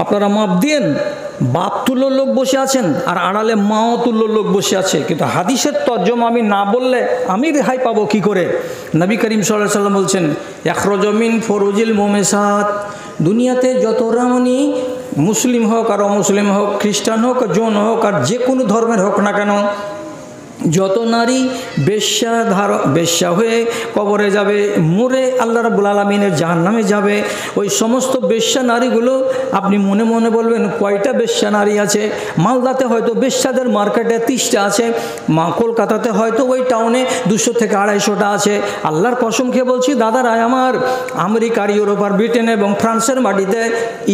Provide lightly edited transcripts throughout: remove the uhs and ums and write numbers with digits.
আপনারা মাপ দিয়েন। বাপ তুল্য লোক বসে আছেন আর আড়ালে মাও তুল্য লোক বসে আছে, কিন্তু হাদিসের তর্জমা আমি না বললে আমি রেহাই পাবো কি করে? নবী করিম সাল্লাল্লাহু আলাইহি সাল্লাম বলছেন, ইখরাজু মিন ফুরুজিল মুমিসাত, দুনিয়াতে যত রামণী মুসলিম হোক আর অমুসলিম হোক, খ্রিস্টান হোক আর জৈন হোক আর যে কোনো ধর্মের হোক না কেন, যত নারী বেশ্যা হয়ে কবরে যাবে, মরে আল্লাহ রাব্বুল আলামিনের জাহান্নামে যাবে, ওই সমস্ত বেশ্যা নারীগুলো আপনি মনে মনে বলবেন কয়টা বেশ্যা নারী আছে? মালদাতে হয়তো বেশ্যাদের মার্কেটে 30টা আছে, কলকাতাতে হয়তো ওই টাউনে 200 থেকে 250টা আছে। আল্লাহর কসম খেয়ে বলছি দাদারাই আমার, আমেরিকার, ইউরোপ আর ব্রিটেন এবং ফ্রান্সের মাটিতে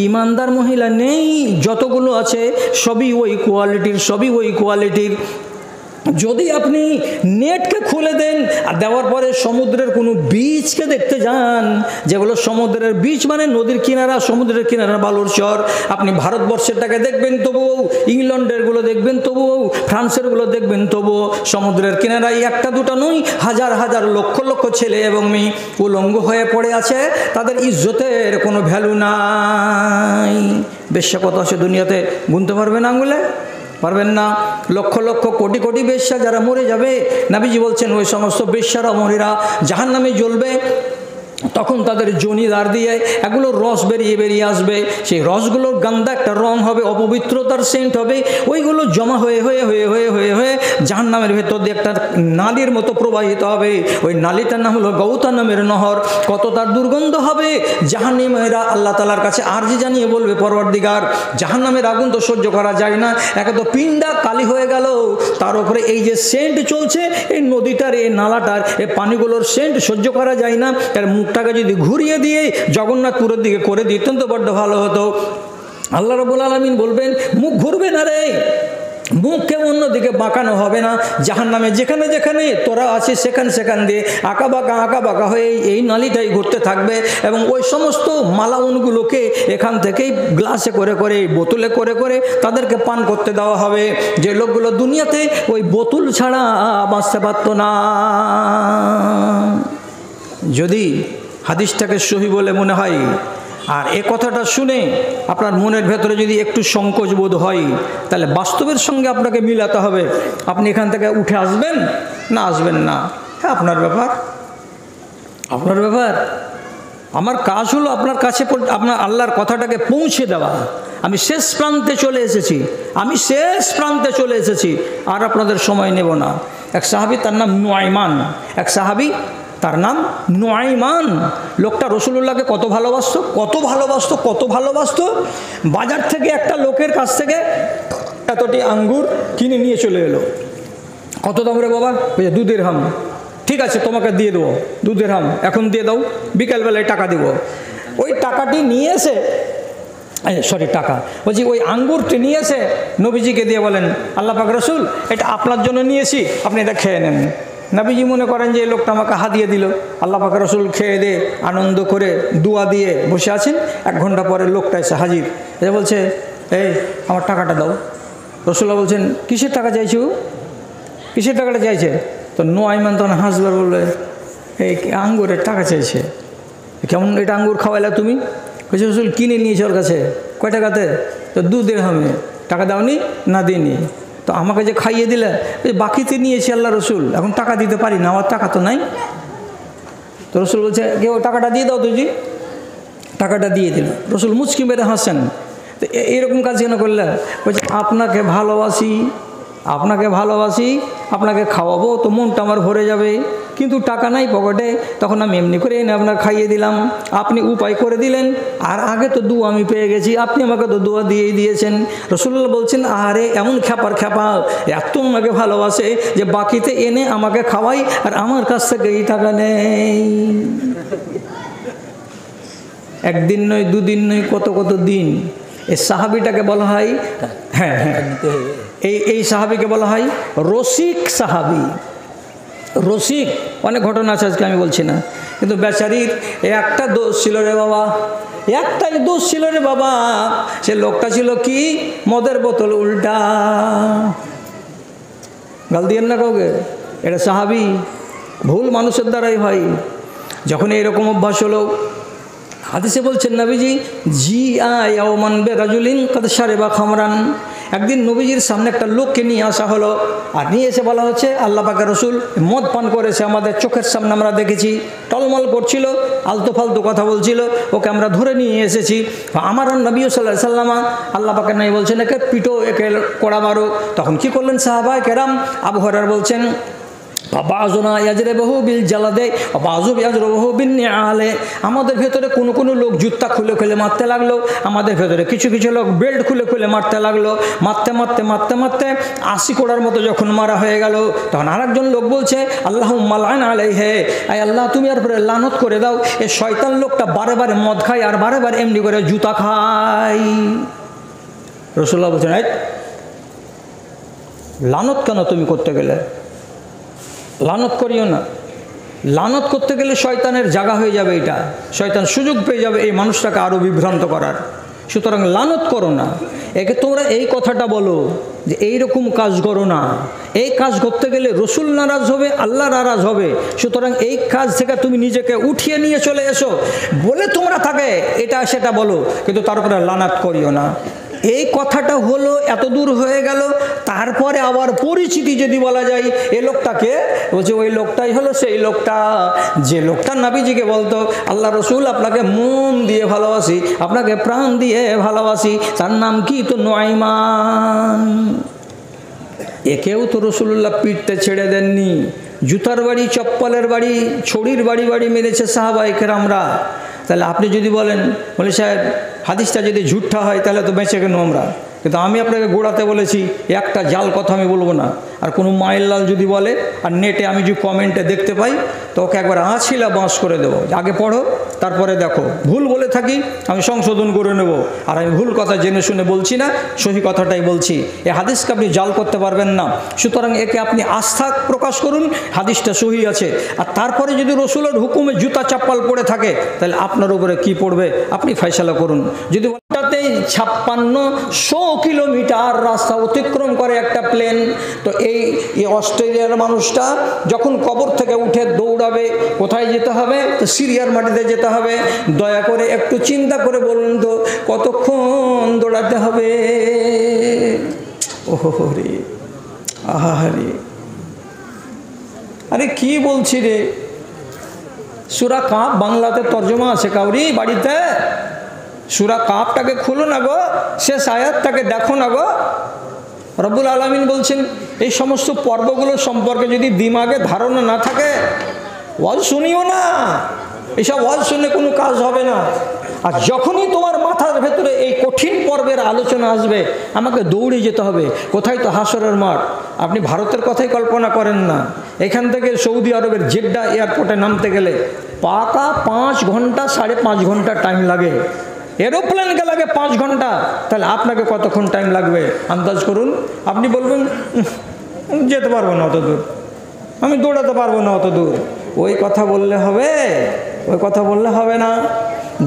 ইমানদার মহিলা নেই, যতগুলো আছে সবই ওই কোয়ালিটির। যদি আপনি নেটকে খুলে দেন আর দেওয়ার পরে সমুদ্রের কোনো বীচকে দেখতে যান, যেগুলো সমুদ্রের বীচ মানে নদীর কিনারা, সমুদ্রের কিনারা বালুর চর, আপনি ভারতবর্ষেরটাকে দেখবেন তবুও, ইংল্যান্ডেরগুলো দেখবেন তবুও, ফ্রান্সেরগুলো দেখবেন তবুও, সমুদ্রের কিনারায় একটা দুটা নয়, হাজার হাজার লক্ষ লক্ষ ছেলে এবং মেয়ে উলঙ্গ হয়ে পড়ে আছে, তাদের ইজ্জতের কোনো ভ্যালু নাই। বেশ্যা কত আছে দুনিয়াতে গুনতে পারবেন আঙুলে? পারবেন না। লক্ষ লক্ষ কোটি কোটি বেশ্যা যারা মরে যাবে, নবীজি বলছেন ওই সমস্ত বেশ্যারা মহিলা জাহান্নামে জ্বলবে। তখন তাদের জনিদার দিয়ে এগুলো রস বেরিয়ে আসবে, সেই রসগুলোর গান্দা একটা রং হবে, অপবিত্রতার সেন্ট হবে, ওইগুলো জমা হয়ে হয়ে হয়ে হয়ে হয়ে হয়ে জাহান্নামের ভেতর দিয়ে একটা নালীর মতো প্রবাহিত হবে। ওই নালীটার নাম হলো গৌতা নামের নহর। কত তার দুর্গন্ধ হবে! জাহান্নামীরা আল্লাহ তাআলার কাছে আরজি জানিয়ে বলবে, পরওয়ারদিগার, জাহান্নামের আগুন তো সহ্য করা যায় না, একে তো পিণ্ডা কালি হয়ে গেল, তার উপরে এই যে সেন্ট চলছে, এই নদীটার, এই নালাটার, এই পানিগুলোর সেন্ট সহ্য করা যায় না, তার মুখটাকে যদি ঘুরিয়ে দিয়ে জগন্নাথপুরের দিকে করে দিতেন তো বড্ড ভালো হতো। আল্লাহ রাব্বুল আলামিন বলবেন, মুখ ঘুরবে না রে, মুখকে অন্যদিকে বাঁকানো হবে না। জাহান্নামে যেখানে যেখানে তোরা আছিস সেখান দিয়ে আঁকা বাঁকা হয়ে এই নালীটাই ঘুরতে থাকবে, এবং ওই সমস্ত মালাউনগুলোকে এখান থেকেই গ্লাসে করে করে, বোতলে করে করে তাদেরকে পান করতে দেওয়া হবে, যে লোকগুলো দুনিয়াতে ওই বোতল ছাড়া বাঁচতে পারত না। যদি হাদিসটাকে সহি বলে মনে হয় আর এ কথাটা শুনে আপনার মনের ভেতরে যদি একটু সংকোচ বোধ হয়, তাহলে বাস্তবের সঙ্গে আপনাকে মিলাতে হবে। আপনি এখান থেকে উঠে আসবেন না আসবেন না, হ্যাঁ আপনার ব্যাপার। আমার কাজ হলো আপনার কাছে আপনার আল্লাহর কথাটাকে পৌঁছে দেওয়া। আমি শেষ প্রান্তে চলে এসেছি আর আপনাদের সময় নেব না। এক সাহাবী, তার নাম নুআইমান, তার নাম নুআইমান। লোকটা রাসূলুল্লাহকে কত ভালোবাসতো। বাজার থেকে একটা লোকের কাছ থেকে এতটি আঙ্গুর কিনে নিয়ে চলে এলো। কত দাম রে বাবা? 2 দিরহাম। ঠিক আছে, তোমাকে দিয়ে দেবো 2 দিরহাম, এখন দিয়ে দাও, বিকালবেলায় টাকা দেবো। ওই টাকাটি নিয়ে এসে, ওই আঙ্গুরটি নিয়ে এসে নবীজিকে দিয়ে বলেন, আল্লাহ পাক রাসূল, এটা আপনার জন্য নিয়েছি, আপনি এটা খেয়ে নেন। নবীজি মনে করেন যে এই লোকটা আমাকে হাদিয়ে দিল। আল্লাহ পাক রাসূল খেয়ে দিয়ে আনন্দ করে দোয়া দিয়ে বসে আছেন। 1 ঘন্টা পরে লোকটা এসে হাজির, এসে বলছে, এই আমার টাকাটা দাও। রাসূলুল্লাহ বলছেন, কিসের টাকা চাইছো? কিসের টাকাটা চাইছে? তো নুআইমান তখন হাসবার বলবে, এই আঙ্গুরের টাকা চাইছে। কেমন এটা আঙ্গুর খাওয়াইলা তুমি? বলছে, রাসূল কিনে নিয়েছে ওর কাছে। কয় টাকাতে? তো 2 দিরহামে। টাকা দাওনি? না দিইনি। তো আমাকে যে খাইয়ে দিলে, বাকিতে নিয়েছি আল্লাহ রসুল, এখন টাকা দিতে পারি না, আমার টাকা তো নাই। তো রসুল বলছে, কেউ টাকাটা দিয়ে দাও তুই। টাকাটা দিয়ে দিল। রসুল মুচকি মেরে হাসেন। তো এরকম কাজ কেন করলে? বলছে, আপনাকে ভালোবাসি, আপনাকে খাওয়াবো তো মনটা আমার ভরে যাবে, কিন্তু টাকা নাই পকেটে, তখন আমি এমনি করে এনে আপনাকে খাইয়ে দিলাম, আপনি উপায় করে দিলেন, আর আগে তো দোয়া আমি পেয়ে গেছি, আপনি আমাকে তো দোয়া দিয়েই দিয়েছেন। রাসূলুল্লাহ বলছেন, আরে এমন খ্যাপা এত আমাকে ভালোবাসে যে বাকিতে এনে আমাকে খাওয়াই আর আমার কাছ থেকে এই টাকা নেই। 1 দিন নয়, 2 দিন নয়, কত দিন। এই সাহাবিটাকে বলা হয়, এই সাহাবিকে বলা হয় রসিক সাহাবি। রসিক, অনেক ঘটনা আছে, আজকে আমি বলছি না, কিন্তু বেচারির একটা দোষ ছিল রে বাবা, একটাই দোষ ছিল রে বাবা। সে লোকটা ছিল কি? মদের বোতল উল্টা। গাল দিয়েন না কাউকে, এটা সাহাবি। ভুল মানুষের দ্বারাই হয়। যখন এইরকম অভ্যাস হলো, হাদিসে বলছেন নবীজি জি আয়াওমান বেরাজুলিন কাদ শারিবা খামরান, একদিন নবীজির সামনে একটা লোককে নিয়ে আসা হলো, আর নিয়ে এসে বলা হচ্ছে আল্লাহ পাকের রসুল মদ পান করেছে, আমাদের চোখের সামনে আমরা দেখেছি, টলমল করছিল, আলতু ফালতু কথা বলছিল, ওকে আমরা ধরে নিয়ে এসেছি। আমার নবী সাল্লাল্লাহু আলাইহি ওয়াসাল্লাম আল্লাহ পাকের নবী বলছেন একে পিটো, একে কোড়া মারো। তখন কি করলেন সাহাবায়ে কেরাম? আবু হুরায়রা বলছেন বাজনা ইয়াজরিবহু বিল জালাদে বাজু ইয়াজরিবহু বিন নিআলে, আমাদের ভেতরে কোনো কোনো লোক জুতা খুলে খুলে মারতে লাগলো, আমাদের ভেতরে কিছু কিছু লোক বেল্ট খুলে খুলে মারতে লাগলো। মারতে মারতে মারতে মারতে 80 কোড়ার মতো যখন মারা হয়ে গেল, তখন আরেকজন লোক বলছে আল্লাহুম্মা লা'ন আলাইহি, আয় আল্লাহ তুমি এর উপরে লানত করে দাও, এই শয়তান লোকটা বারে বারে মদ খায় আর বারে বারে এমনি করে জুতা খায়। রাসূলুল্লাহ বলছেন এই লানত কেন তুমি করতে গেলে? লানত করিও না, লানত করতে গেলে শয়তানের জায়গা হয়ে যাবে, এটা শয়তান সুযোগ পেয়ে যাবে এই মানুষটাকে আরও বিভ্রান্ত করার। সুতরাং লানত করো না, একে তোমরা এই কথাটা বলো যে এইরকম কাজ করো না, এই কাজ করতে গেলে রসুল নারাজ হবে, আল্লাহ নারাজ হবে, সুতরাং এই কাজ থেকে তুমি নিজেকে উঠিয়ে নিয়ে চলে এসো বলে তোমরা থাকে এটা সেটা বলো, কিন্তু তারপরে লানাত করিও না। এই কথাটা হলো, এত দূর হয়ে গেল, তারপরে আবার পরিচিতি যদি বলা যায় এ লোকটাকে, বলছে ওই লোকটাই হলো সেই লোকটা যে লোকটা নবীজিকে বলতো আল্লাহ রসুল আপনাকে মন দিয়ে ভালোবাসি, আপনাকে প্রাণ দিয়ে ভালোবাসি, তার নাম কি? তো নুআইমান। একেও তো রসুল্লাহ পিঠতে ছেড়ে দেননি, জুতার বাড়ি, চপ্পলের বাড়ি, ছড়ির বাড়ি বাড়ি মেরেছে সাহাবায়ে কেরামরা। তাহলে আপনি যদি বলেন বলে সাহেব হাদিসটা যদি ঝুঠা হয় তাহলে তো বেঁচে কেন আমরা? কিন্তু আমি আপনাকে গোড়াতে বলেছি, একটা জাল কথা আমি বলবো না। আর কোনো মায়ের লাল যদি বলে আর নেটে আমি যদি কমেন্টে দেখতে পাই তো ওকে একবার আঁচিলা বাঁশ করে দেবো, আগে পড়ো তারপরে দেখো, ভুল বলে থাকি আমি সংশোধন করে নেব। আর আমি ভুল কথা জেনে শুনে বলছি না, সহি কথাটাই বলছি। এই হাদিসকে আপনি জাল করতে পারবেন না, সুতরাং একে আপনি আস্থা প্রকাশ করুন, হাদিসটা সহি আছে। আর তারপরে যদি রসুলের হুকুমে জুতা চাপ্পাল পড়ে থাকে তাহলে আপনার উপরে কি পড়বে আপনি ফয়সালা করুন। যদি ওটাতেই 5600 কিলোমিটার রাস্তা অতিক্রম করে একটা প্লেন, তো এই অস্ট্রেলিয়ার মানুষটা যখন কবর থেকে উঠে দৌড়াবে কোথায় যেতে হবে? তো সিরিয়ার মাটিতে যেতে হবে। দয়া করে একটু চিন্তা করে বলুন তো কতক্ষণ দৌড়াতে হবে? ওহো রে, আহারে, আরে কি বলছি রে। সূরা কাফ বাংলাতে তর্জমা আছে কাউরি বাড়িতে? সূরা কাফটাকে খুলো না গো, শেষ আয়াতটাকে দেখো না গো। রব্বুল আলামিন বলছেন এই সমস্ত পর্বগুলো সম্পর্কে যদি দিমাগে ধারণা না থাকে ওয়াজ শুনিও না, এইসব ওয়াজ শুনে কোনো কাজ হবে না। আর যখনই তোমার মাথার ভেতরে এই কঠিন পর্বের আলোচনা আসবে আমাকে দৌড়ে যেতে হবে। কোথায়? তো হাসরের মাঠ। আপনি ভারতের কথাই কল্পনা করেন না, এখান থেকে সৌদি আরবের জেড্ডা এয়ারপোর্টে নামতে গেলে পাকা 5 ঘন্টা 5.5 ঘন্টা টাইম লাগে, এরোপ্লেনকে লাগে 5 ঘন্টা, তাহলে আপনাকে কতক্ষণ টাইম লাগবে আন্দাজ করুন। আপনি বলবেন যেতে পারবো না অত দূর, আমি দৌড়াতে পারবো না অত দূর। ওই কথা বললে হবে? ওই কথা বললে হবে না,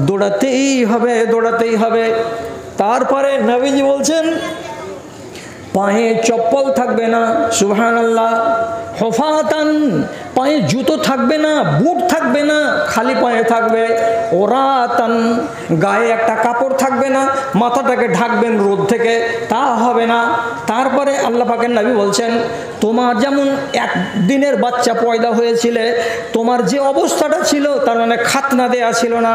দৌড়াতেই হবে, দৌড়াতেই হবে। তারপরে নবীজি বলছেন পায়ে চপ্পল থাকবে না, সুবহানাল্লাহ, হুফাতান, পায়ে জুতো থাকবে না, বুট থাকবে না, খালি পায়ে থাকবে। ওরাতান, গায়ে একটা কাপড় থাকবে না, মাথাটাকে ঢাকবেন রোদ থেকে, তা হবে না। তারপরে আল্লাহ পাকের নবী বলছেন তোমার যেমন একদিনের বাচ্চা পয়দা হয়েছিলে, তোমার যে অবস্থাটা ছিল তার মানে খাতনা দেয়া ছিল না,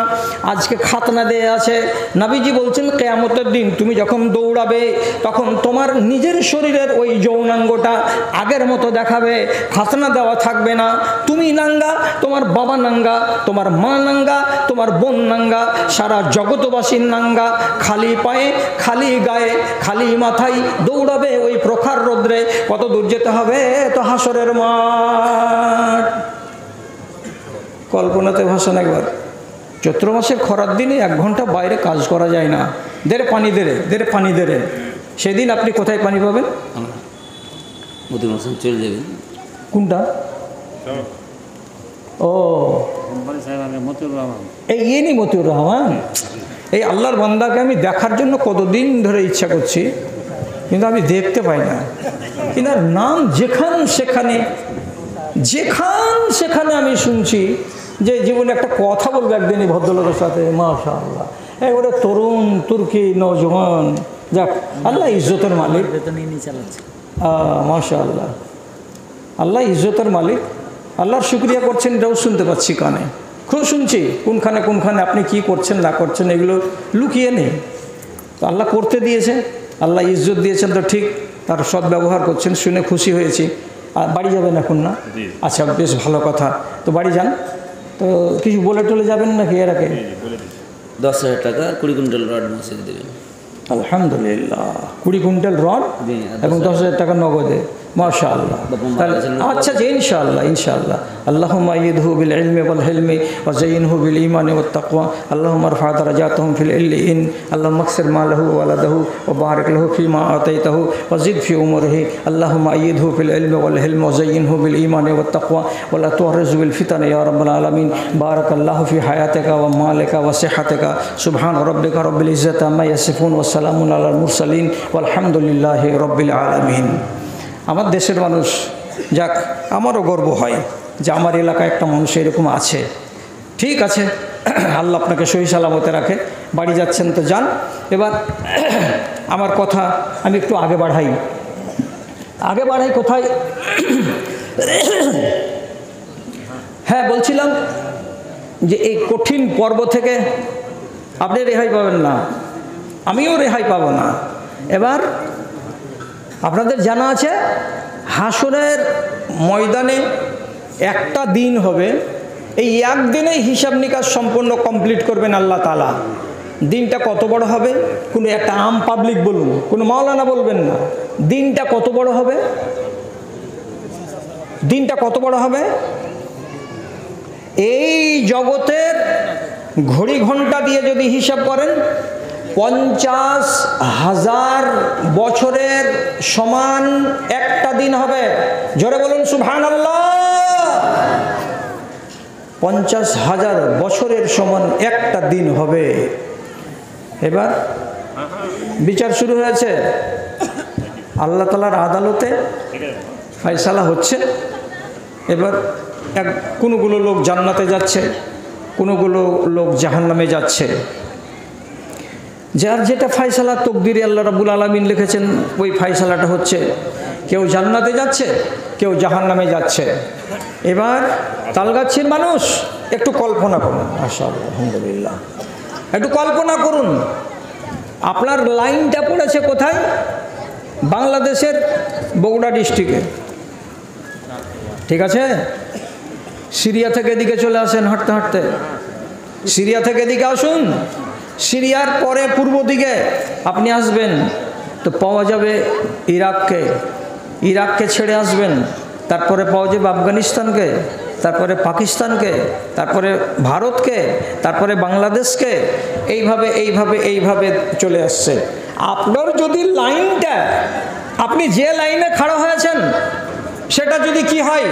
আজকে খাতনা দেয়া আছে। নবীজি বলছেন কিয়ামতের দিন তুমি যখন দৌড়াবে তখন তোমার নিজের শরীরের ওই যৌনাঙ্গটা আগের মতো দেখাবে, খাতনা দেওয়া থাকবে না। তুমি নাঙ্গা, তোমার বাবা নাঙ্গা, তোমার মা নাঙ্গা, তোমার বোন নাঙ্গা, সারা জগৎবাসীর নাঙ্গা, খালি পায়ে, খালি গায়ে, খালি মাথায় দৌড়াবে ওই প্রখর রৌদ্রে। কত দূর যেতে হবে? তো হাসরের মাঠ। কল্পনাতে ভাষণ একবার। চৈত্র মাসের খরার দিনে 1 ঘন্টা বাইরে কাজ করা যায় না, দেরে পানি দেরে, দেরে পানি দেরে। সেদিন আপনি কোথায় পানি পাবেন? চলে যাবেন। কোনটা? ও এই ইনি মতিউর রহমান। এই আল্লাহর বান্দাকে আমি দেখার জন্য কতদিন ধরে ইচ্ছা করছি, কিন্তু আমি দেখতে পাই না। কিন্তু নাম যেখান সেখানে আমি শুনছি, যে জীবনে একটা কথা বলবো একদিন এই ভদ্রলোকের সাথে, মাশাআল্লাহ, এবারে তরুণ তুর্কি নওজওয়ান, যাক আল্লাহ ইজ্জতের মালিক, মাশাআল্লাহ, আল্লাহ ইজ্জতের মালিক, আল্লাহর শুকরিয়া করছেন, এটাও শুনতে পাচ্ছি কানে, খুব শুনছি কোনখানে আপনি কি করছেন না করছেন এগুলো লুকিয়ে নেই, তো আল্লাহ করতে দিয়েছে, আল্লাহ ইজ্জত দিয়েছেন, তো ঠিক তার সদ্ব্যবহার করছেন, শুনে খুশি হয়েছি। আর বাড়ি যাবেন এখন না? আচ্ছা, বেশ ভালো কথা, তো বাড়ি যান, তো কিছু বলে টলে যাবেন নাকি এর আগে? 10,000 টাকা 20 কুইন্টাল রড মসজিদে দেবেন। আলহামদুলিল্লাহ, 20 কুইন্টাল রড এবং 10,000 টাকা নগদে, মাশাআল্লাহ। আচ্ছা জি, ইনশাআল্লাহ ইনশাআল্লাহ। আল্লাহুম্মা আইয়িদহু বিল ইলমি ওয়াল হিলমি ওয়া যায়িনহু বিল ঈমানি ওয়াত তাকওয়া। আল্লাহুম্মা রফা দারাজাতাহুম ফিল ইল্লিয়িন। আল্লাহুম্মা আকসির মালাহু ওয়া ওয়ালাদাহু ওয়া বারিক লাহু ফীমা আতাইতাহু ওয়া জিদ ফি উমরিহি। আল্লাহুম্মা আইয়িদহু ফিল ইলমি ওয়াল হিলমি ওয়া যায়িনহু বিল ঈমানি ওয়াত তাকওয়া ওয়া লা তু'রিজ বিল ফিতানি ইয়া রাব্বাল আলামিন। বারাকাল্লাহু ফি হায়াতিকা ওয়া মালিকা ওয়া সিহহাতিকা। সুবহান রাব্বিকা রাব্বিল ইজ্জাতি আম্মা ইয়াসিফুন ওয়া সালামুন আলাল মুরসালিন ওয়ালহামদুলিল্লাহি রাব্বিল আলামিন। আমার দেশের মানুষ, যাক আমারও গর্ব হয় যে আমার এলাকায় একটা মানুষ এরকম আছে। ঠিক আছে, আল্লাহ আপনাকে সহি সালামতে রাখে। বাড়ি যাচ্ছেন তো যান। এবার আমার কথা আমি একটু আগে বাড়াই কোথায়? হ্যাঁ, বলছিলাম যে এই কঠিন পর্ব থেকে আপনি রেহাই পাবেন না, আমিও রেহাই পাবো না। এবার আপনাদের জানা আছে হাসরের ময়দানে একটা দিন হবে, এই একদিনেই হিসাব নিকাশ সম্পূর্ণ কমপ্লিট করবেন আল্লাহ তাআলা। দিনটা কত বড় হবে? কোনো একটা আম পাবলিক বলুন, কোনো মাওলানা বলবেন না। দিনটা কত বড় হবে? দিনটা কত বড় হবে? এই জগতের ঘড়ি ঘন্টা দিয়ে যদি হিসাব করেন 50,000 বছরের সমান একটা দিন হবে। জোরে বলুন সুবহানাল্লাহ। 50,000 বছরের সমান একটা দিন হবে। এবার বিচার শুরু হয়েছে, আল্লাহ তাআলার আদালতে ফয়সালা হচ্ছে। এবার কোনোগুলো লোক জান্নাতে যাচ্ছে, কোনোগুলো লোক জাহান্নামে যাচ্ছে। যার যেটা ফয়সালা তকদিরে আল্লাহ রাব্বুল আলামিন লিখেছেন, ওই ফয়সালাটা হচ্ছে। কেউ জান্নাতে যাচ্ছে, কেউ জাহান্নামে যাচ্ছে। এবার তালগাছির মানুষ একটু কল্পনা করুন, মাশাআল্লাহ, আলহামদুলিল্লাহ, একটু কল্পনা করুন আপনার লাইনটা পড়েছে কোথায়? বাংলাদেশের বগুড়া ডিস্ট্রিক্টে, ঠিক আছে? সিরিয়া থেকে এদিকে চলে আসেন হাঁটতে হাঁটতে, সিরিয়া থেকে এদিকে আসুন। সিরিয়ার পরে পূর্ব দিকে আপনি আসবেন তো পাওয়া যাবে ইরাককে ছেড়ে আসবেন, তারপরে পাওয়া যাবে আফগানিস্তানকে, তারপরে পাকিস্তানকে, তারপরে ভারতকে, তারপরে বাংলাদেশকে, এইভাবে চলে আসছে। আপনার যদি লাইনটা, আপনি যে লাইনে খাড়া হয়েছেন সেটা যদি কি হয়,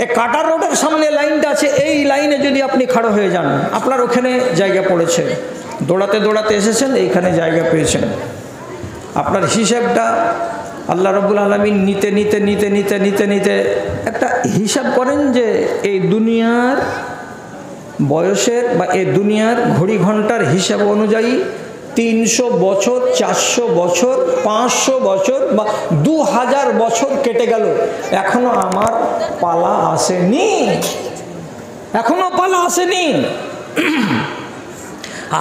এই কাটার রোডের সামনে লাইনটা আছে, এই লাইনে যদি আপনি খাড়া হয়ে যান, আপনার ওখানে জায়গা পড়েছে, দৌড়াতে দৌড়াতে এসেছেন, এইখানে জায়গা পেয়েছেন। আপনার হিসাবটা আল্লাহ রাব্বুল আলামিন নিতে একটা হিসাব করেন যে এই দুনিয়ার বয়সের বা এই দুনিয়ার ঘড়ি ঘন্টার হিসাব অনুযায়ী 300 বছর, 400 বছর, 500 বছর বা 2000 বছর কেটে গেল, এখনো আমার পালা আসেনি,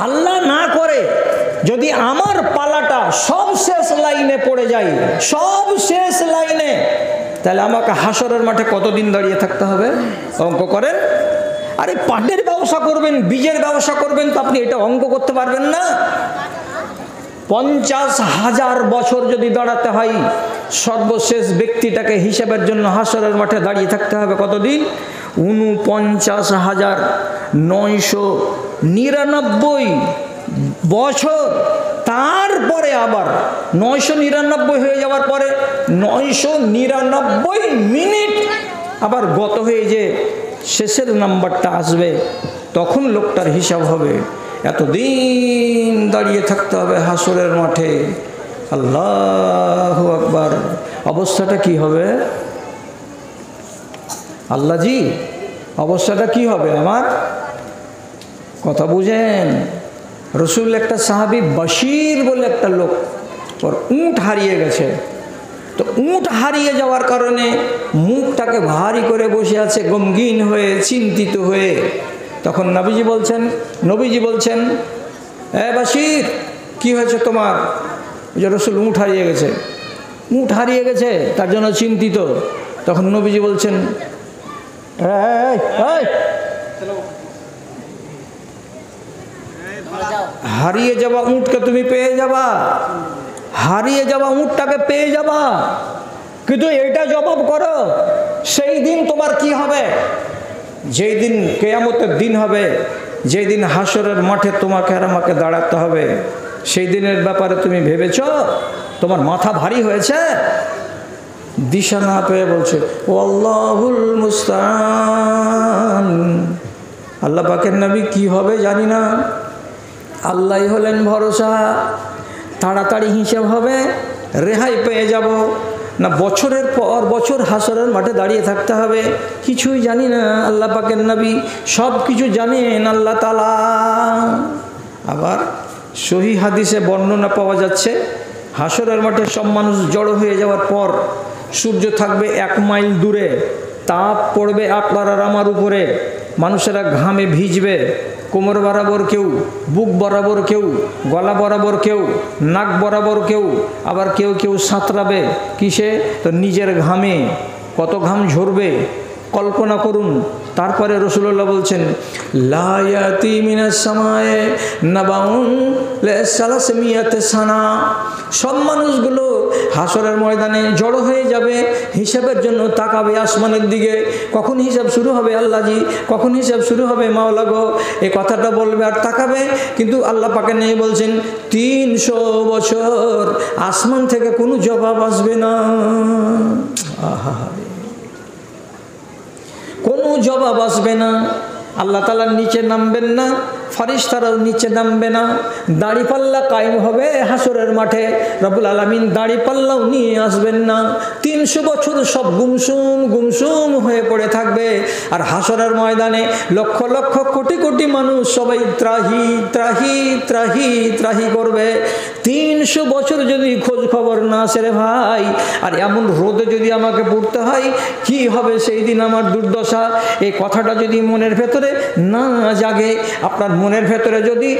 আল্লাহ না করে যদি আমার পালাটা সব শেষ লাইনে পড়ে যায়, সব শেষ লাইনে, তাহলে আমাকে হাসরের মাঠে কতদিন দাঁড়িয়ে থাকতে হবে? অঙ্ক করেন। আরে পাটের ব্যবসা করবেন, বীজের ব্যবসা করবেন, তো আপনি এটা অঙ্ক করতে পারবেন না? 50,000 বছর যদি দাঁড়াতে হয়, সর্বশেষ ব্যক্তিটাকে হিসাবের জন্য হাসরের মাঠে দাঁড়িয়ে থাকতে হবে কতদিন? 49,999 বছর। তারপরে আবার 999 হয়ে যাওয়ার পরে 999 মিনিট আবার গত হয়ে যে শেষের নাম্বারটা আসবে, তখন লোকটার হিসাব হবে। এতদিন দাঁড়িয়ে থাকতে হবে হাসরের মাঠে। আল্লাহু আকবার। অবস্থাটা কি হবে? আল্লাহ জি অবস্থাটা কি হবে আমার? কথা বুঝেন? রসুল একটা সাহাবী বশির বলে একটা লোক, ওর উট হারিয়ে গেছে। তো উট হারিয়ে যাওয়ার কারণে মুখটাকে ভারী করে বসে আছে, গমগিন হয়ে, চিন্তিত হয়ে। তখন নবীজি বলছেন এ বশির, কি হয়েছে তোমার? যে রসুল উট হারিয়ে গেছে, উট হারিয়ে গেছে, তার জন্য চিন্তিত। তখন নবীজি বলছেন এই হারিয়ে যাওয়া উটকে তুমি পেয়ে যাবা, হারিয়ে যাওয়া উটটাকে পেয়ে যাবা, কিন্তু এটা জবাব করো সেই দিন তোমার কি হবে? যেই দিন কিয়ামতের দিন হবে, যেই দিন হাসরের মাঠে তোমাকে আর আমাকে দাঁড়াতে হবে, সেই দিনের ব্যাপারে তুমি ভেবেছ? তোমার মাথা ভারী হয়েছে? দিশা না পেয়ে বলছে আল্লাহুল মুস্তাআন, আল্লাহ পাকের নবী কি হবে জানি না, আল্লাহই হলেন ভরসা। তাড়াতাড়ি হিসাব হবে, রেহাই পেয়ে যাব না বছরের পর বছর হাসরের মাঠে দাঁড়িয়ে থাকতে হবে, কিছুই জানি না। আল্লাহ পাকের নবী সব কিছু জানেন আল্লাহ তাআলা। আবার সহিহ হাদিসে বর্ণনা পাওয়া যাচ্ছে, হাসরের মাঠে সব মানুষ জড়ো হয়ে যাওয়ার পর সূর্য থাকবে 1 মাইল দূরে, তাপ পড়বে আপনার আর আমার উপরে, মানুষেরা ঘামে ভিজবে, কোমর বরাবর কেউ, বুক বরাবর কেউ, গলা বরাবর কেউ, নাক বরাবর কেউ, আবার কেউ কেউ সাঁতরাবে কিসে? তো নিজের ঘামে। কত ঘাম ঝরবে কল্পনা করুন। তারপরে রাসূলুল্লাহ বলছেন লা ইয়াতি মিনাস সামায়ে নাবাউন লিসালাসমিয়াতি সানা, সব মানুষগুলো হাসরের ময়দানে জড়ো হয়ে যাবে, হিসাবের জন্য তাকাবে আসমানের দিকে। কখন হিসাব শুরু হবে আল্লাহজি, কখন হিসাব শুরু হবে মাওলা গো, এই কথাটা বলবে আর তাকাবে। কিন্তু আল্লাহ পাকে নিয়ে বলছেন 300 বছর আসমান থেকে কোনো জবাব আসবে না। আহা, কোনো জবাব আসবে না। আল্লাহ তাআলা নিচে নামবেন না, ফারিস্তারাও নিচে নামবে না, দাড়িপাল্লা কায়েম হবে হাসরের মাঠে। রব্বুল আলামিন দাড়িপাল্লাও নিয়ে আসবেন না। 300 বছর সব গুমসুম হয়ে পড়ে থাকবে। আর হাসরের ময়দানে লক্ষ লক্ষ কোটি কোটি মানুষ সবাই ত্রাহি ত্রাহি ত্রাহি ত্রাহি করবে। 300 বছর যদি খোঁজ খবর না আসে রে ভাই, আর এমন রোদে যদি আমাকে পড়তে হয়, কি হবে সেই দিন আমার দুর্দশা? এই কথাটা যদি মনের ভেতরে না জাগে, আপনার মনের ভেতরে যদি,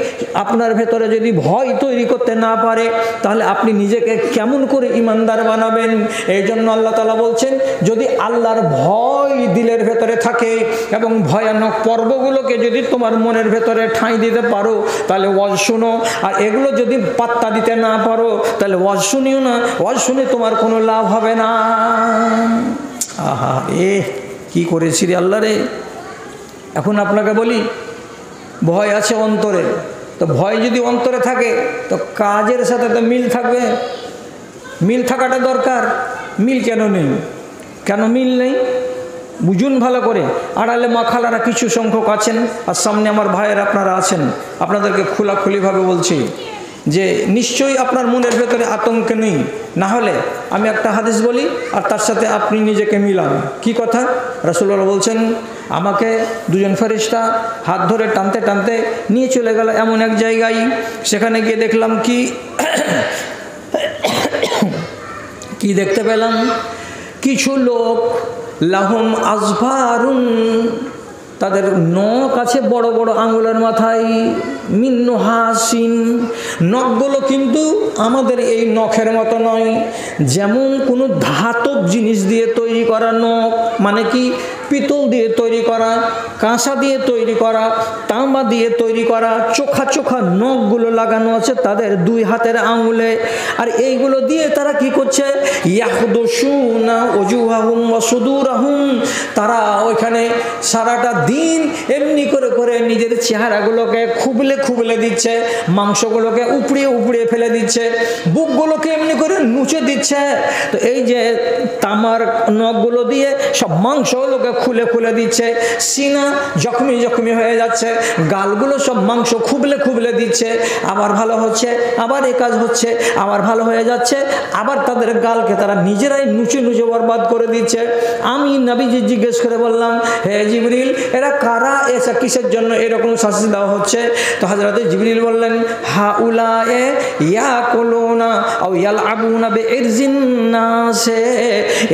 আপনার ভেতরে যদি ভয় তৈরি করতে না পারে, তাহলে আপনি নিজেকে কেমন করে ইমানদার বানাবেন? এই জন্য আল্লাহ তাআলা বলছেন, যদি আল্লাহর ভয় দিলের ভেতরে থাকে এবং ভয়ানক পর্বগুলোকে যদি তোমার মনের ভেতরে ঠাঁই দিতে পারো, তাহলে ওয়াজ শুনো। আর এগুলো যদি পাত্তা দিতে না পারো, তাহলে ওয়াজ শুনিও না, ওয়াজ শুনে তোমার কোনো লাভ হবে না। আহা কি করেছি রে আল্লাহ রে। এখন আপনাকে বলি, ভয় আছে অন্তরে, তো ভয় যদি অন্তরে থাকে তো কাজের সাথে তো মিল থাকবে, মিল থাকাটা দরকার। মিল কেন নেই? কেন মিল নেই বুঝুন ভালো করে। আড়ালে মাখালারা কিছু সংখ্যক আছেন, আর সামনে আমার ভাইয়ের আপনারা আছেন। আপনাদেরকে খোলাখুলিভাবে বলছি যে নিশ্চয়ই আপনার মনের ভেতরে আতঙ্ক নেই। না হলে আমি একটা হাদিস বলি আর তার সাথে আপনি নিজেকে মিলান। কি কথা? রাসূলুল্লাহ বলছেন, আমাকে 2 ফেরেশতা হাত ধরে টানতে টানতে নিয়ে চলে গেল এমন এক জায়গায়। সেখানে গিয়ে দেখলাম কি দেখতে পেলাম? কিছু লোক লাহুম আজফারুন, তাদের নখ আছে বড় বড় আঙুলের মাথায়, মিন হাসিন, নখগুলো কিন্তু আমাদের এই নখের মতো নয়, যেমন কোনো ধাতব জিনিস দিয়ে তৈরি করা নখ, মানে কি পিতল দিয়ে তৈরি করা, কাঁসা দিয়ে তৈরি করা, তামা দিয়ে তৈরি করা চোখা চোখা নখগুলো লাগানো আছে তাদের 2 হাতের আঙুলে। আর এইগুলো দিয়ে তারা কি করছে? ইয়াখদুশুনা ওজুহাহুম ওয়া সুদুরাহুম, তারা ওইখানে সারাটা দিন এমনি করে করে নিজের চেহারাগুলোকে খুবলে দিচ্ছে, মাংসগুলোকে উপড়িয়ে ফেলে দিচ্ছে, বুকগুলোকে এমনি করে নুচে দিচ্ছে। তো এই যে তামার নখগুলো দিয়ে সব মাংসগুলোকে খুলে খুলে দিচ্ছে, সিনা জখমি জখমি হয়ে যাচ্ছে, গালগুলো সব মাংস খুবলে খুবলে দিচ্ছে, আবার ভালো হচ্ছে, আবার এই কাজ হচ্ছে, আবার ভালো হয়ে যাচ্ছে, আবার তাদের গালকে তারা নিজেরাই নুচে নুচে বরবাদ করে দিচ্ছে। আমি নবীজি জিজ্ঞেস করে বললাম, হে জিবরিল, এরা কারা, এসা কিসের জন্য এরকম শাস্তি দেওয়া হচ্ছে? তো হযরত জিবরিল বললেন, হাউলায়ে ইয়াকুলুনা আও ইয়ালআবুনা বিইরজিন নাসে,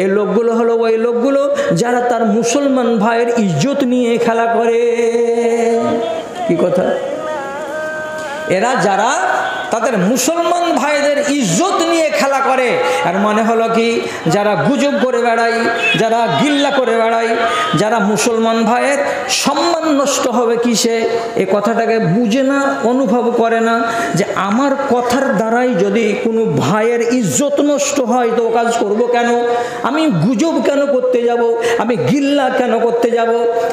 এই লোকগুলো হলো ওই লোকগুলো যারা তার মুসলমান ভাইয়ের ইজ্জত নিয়ে খেলা করে। কি কথা? এরা যারা তাদের মুসলমান ভাইদের ইজ্জত নিয়ে খেলা করে, আর মানে হলো কি, যারা গুজব করে বেড়ায়, যারা গিল্লা করে বেড়ায়, যারা মুসলমান ভাইয়ের সম্মান নষ্ট হবে কিসে, এ কথাটাকে বুঝে না, অনুভব করে না যে আমার কথার দ্বারাই যদি কোনো ভাইয়ের ইজ্জত নষ্ট হয় তো কাজ করব কেন, আমি গুজব কেন করতে যাব, আমি গিল্লা কেন করতে যাব,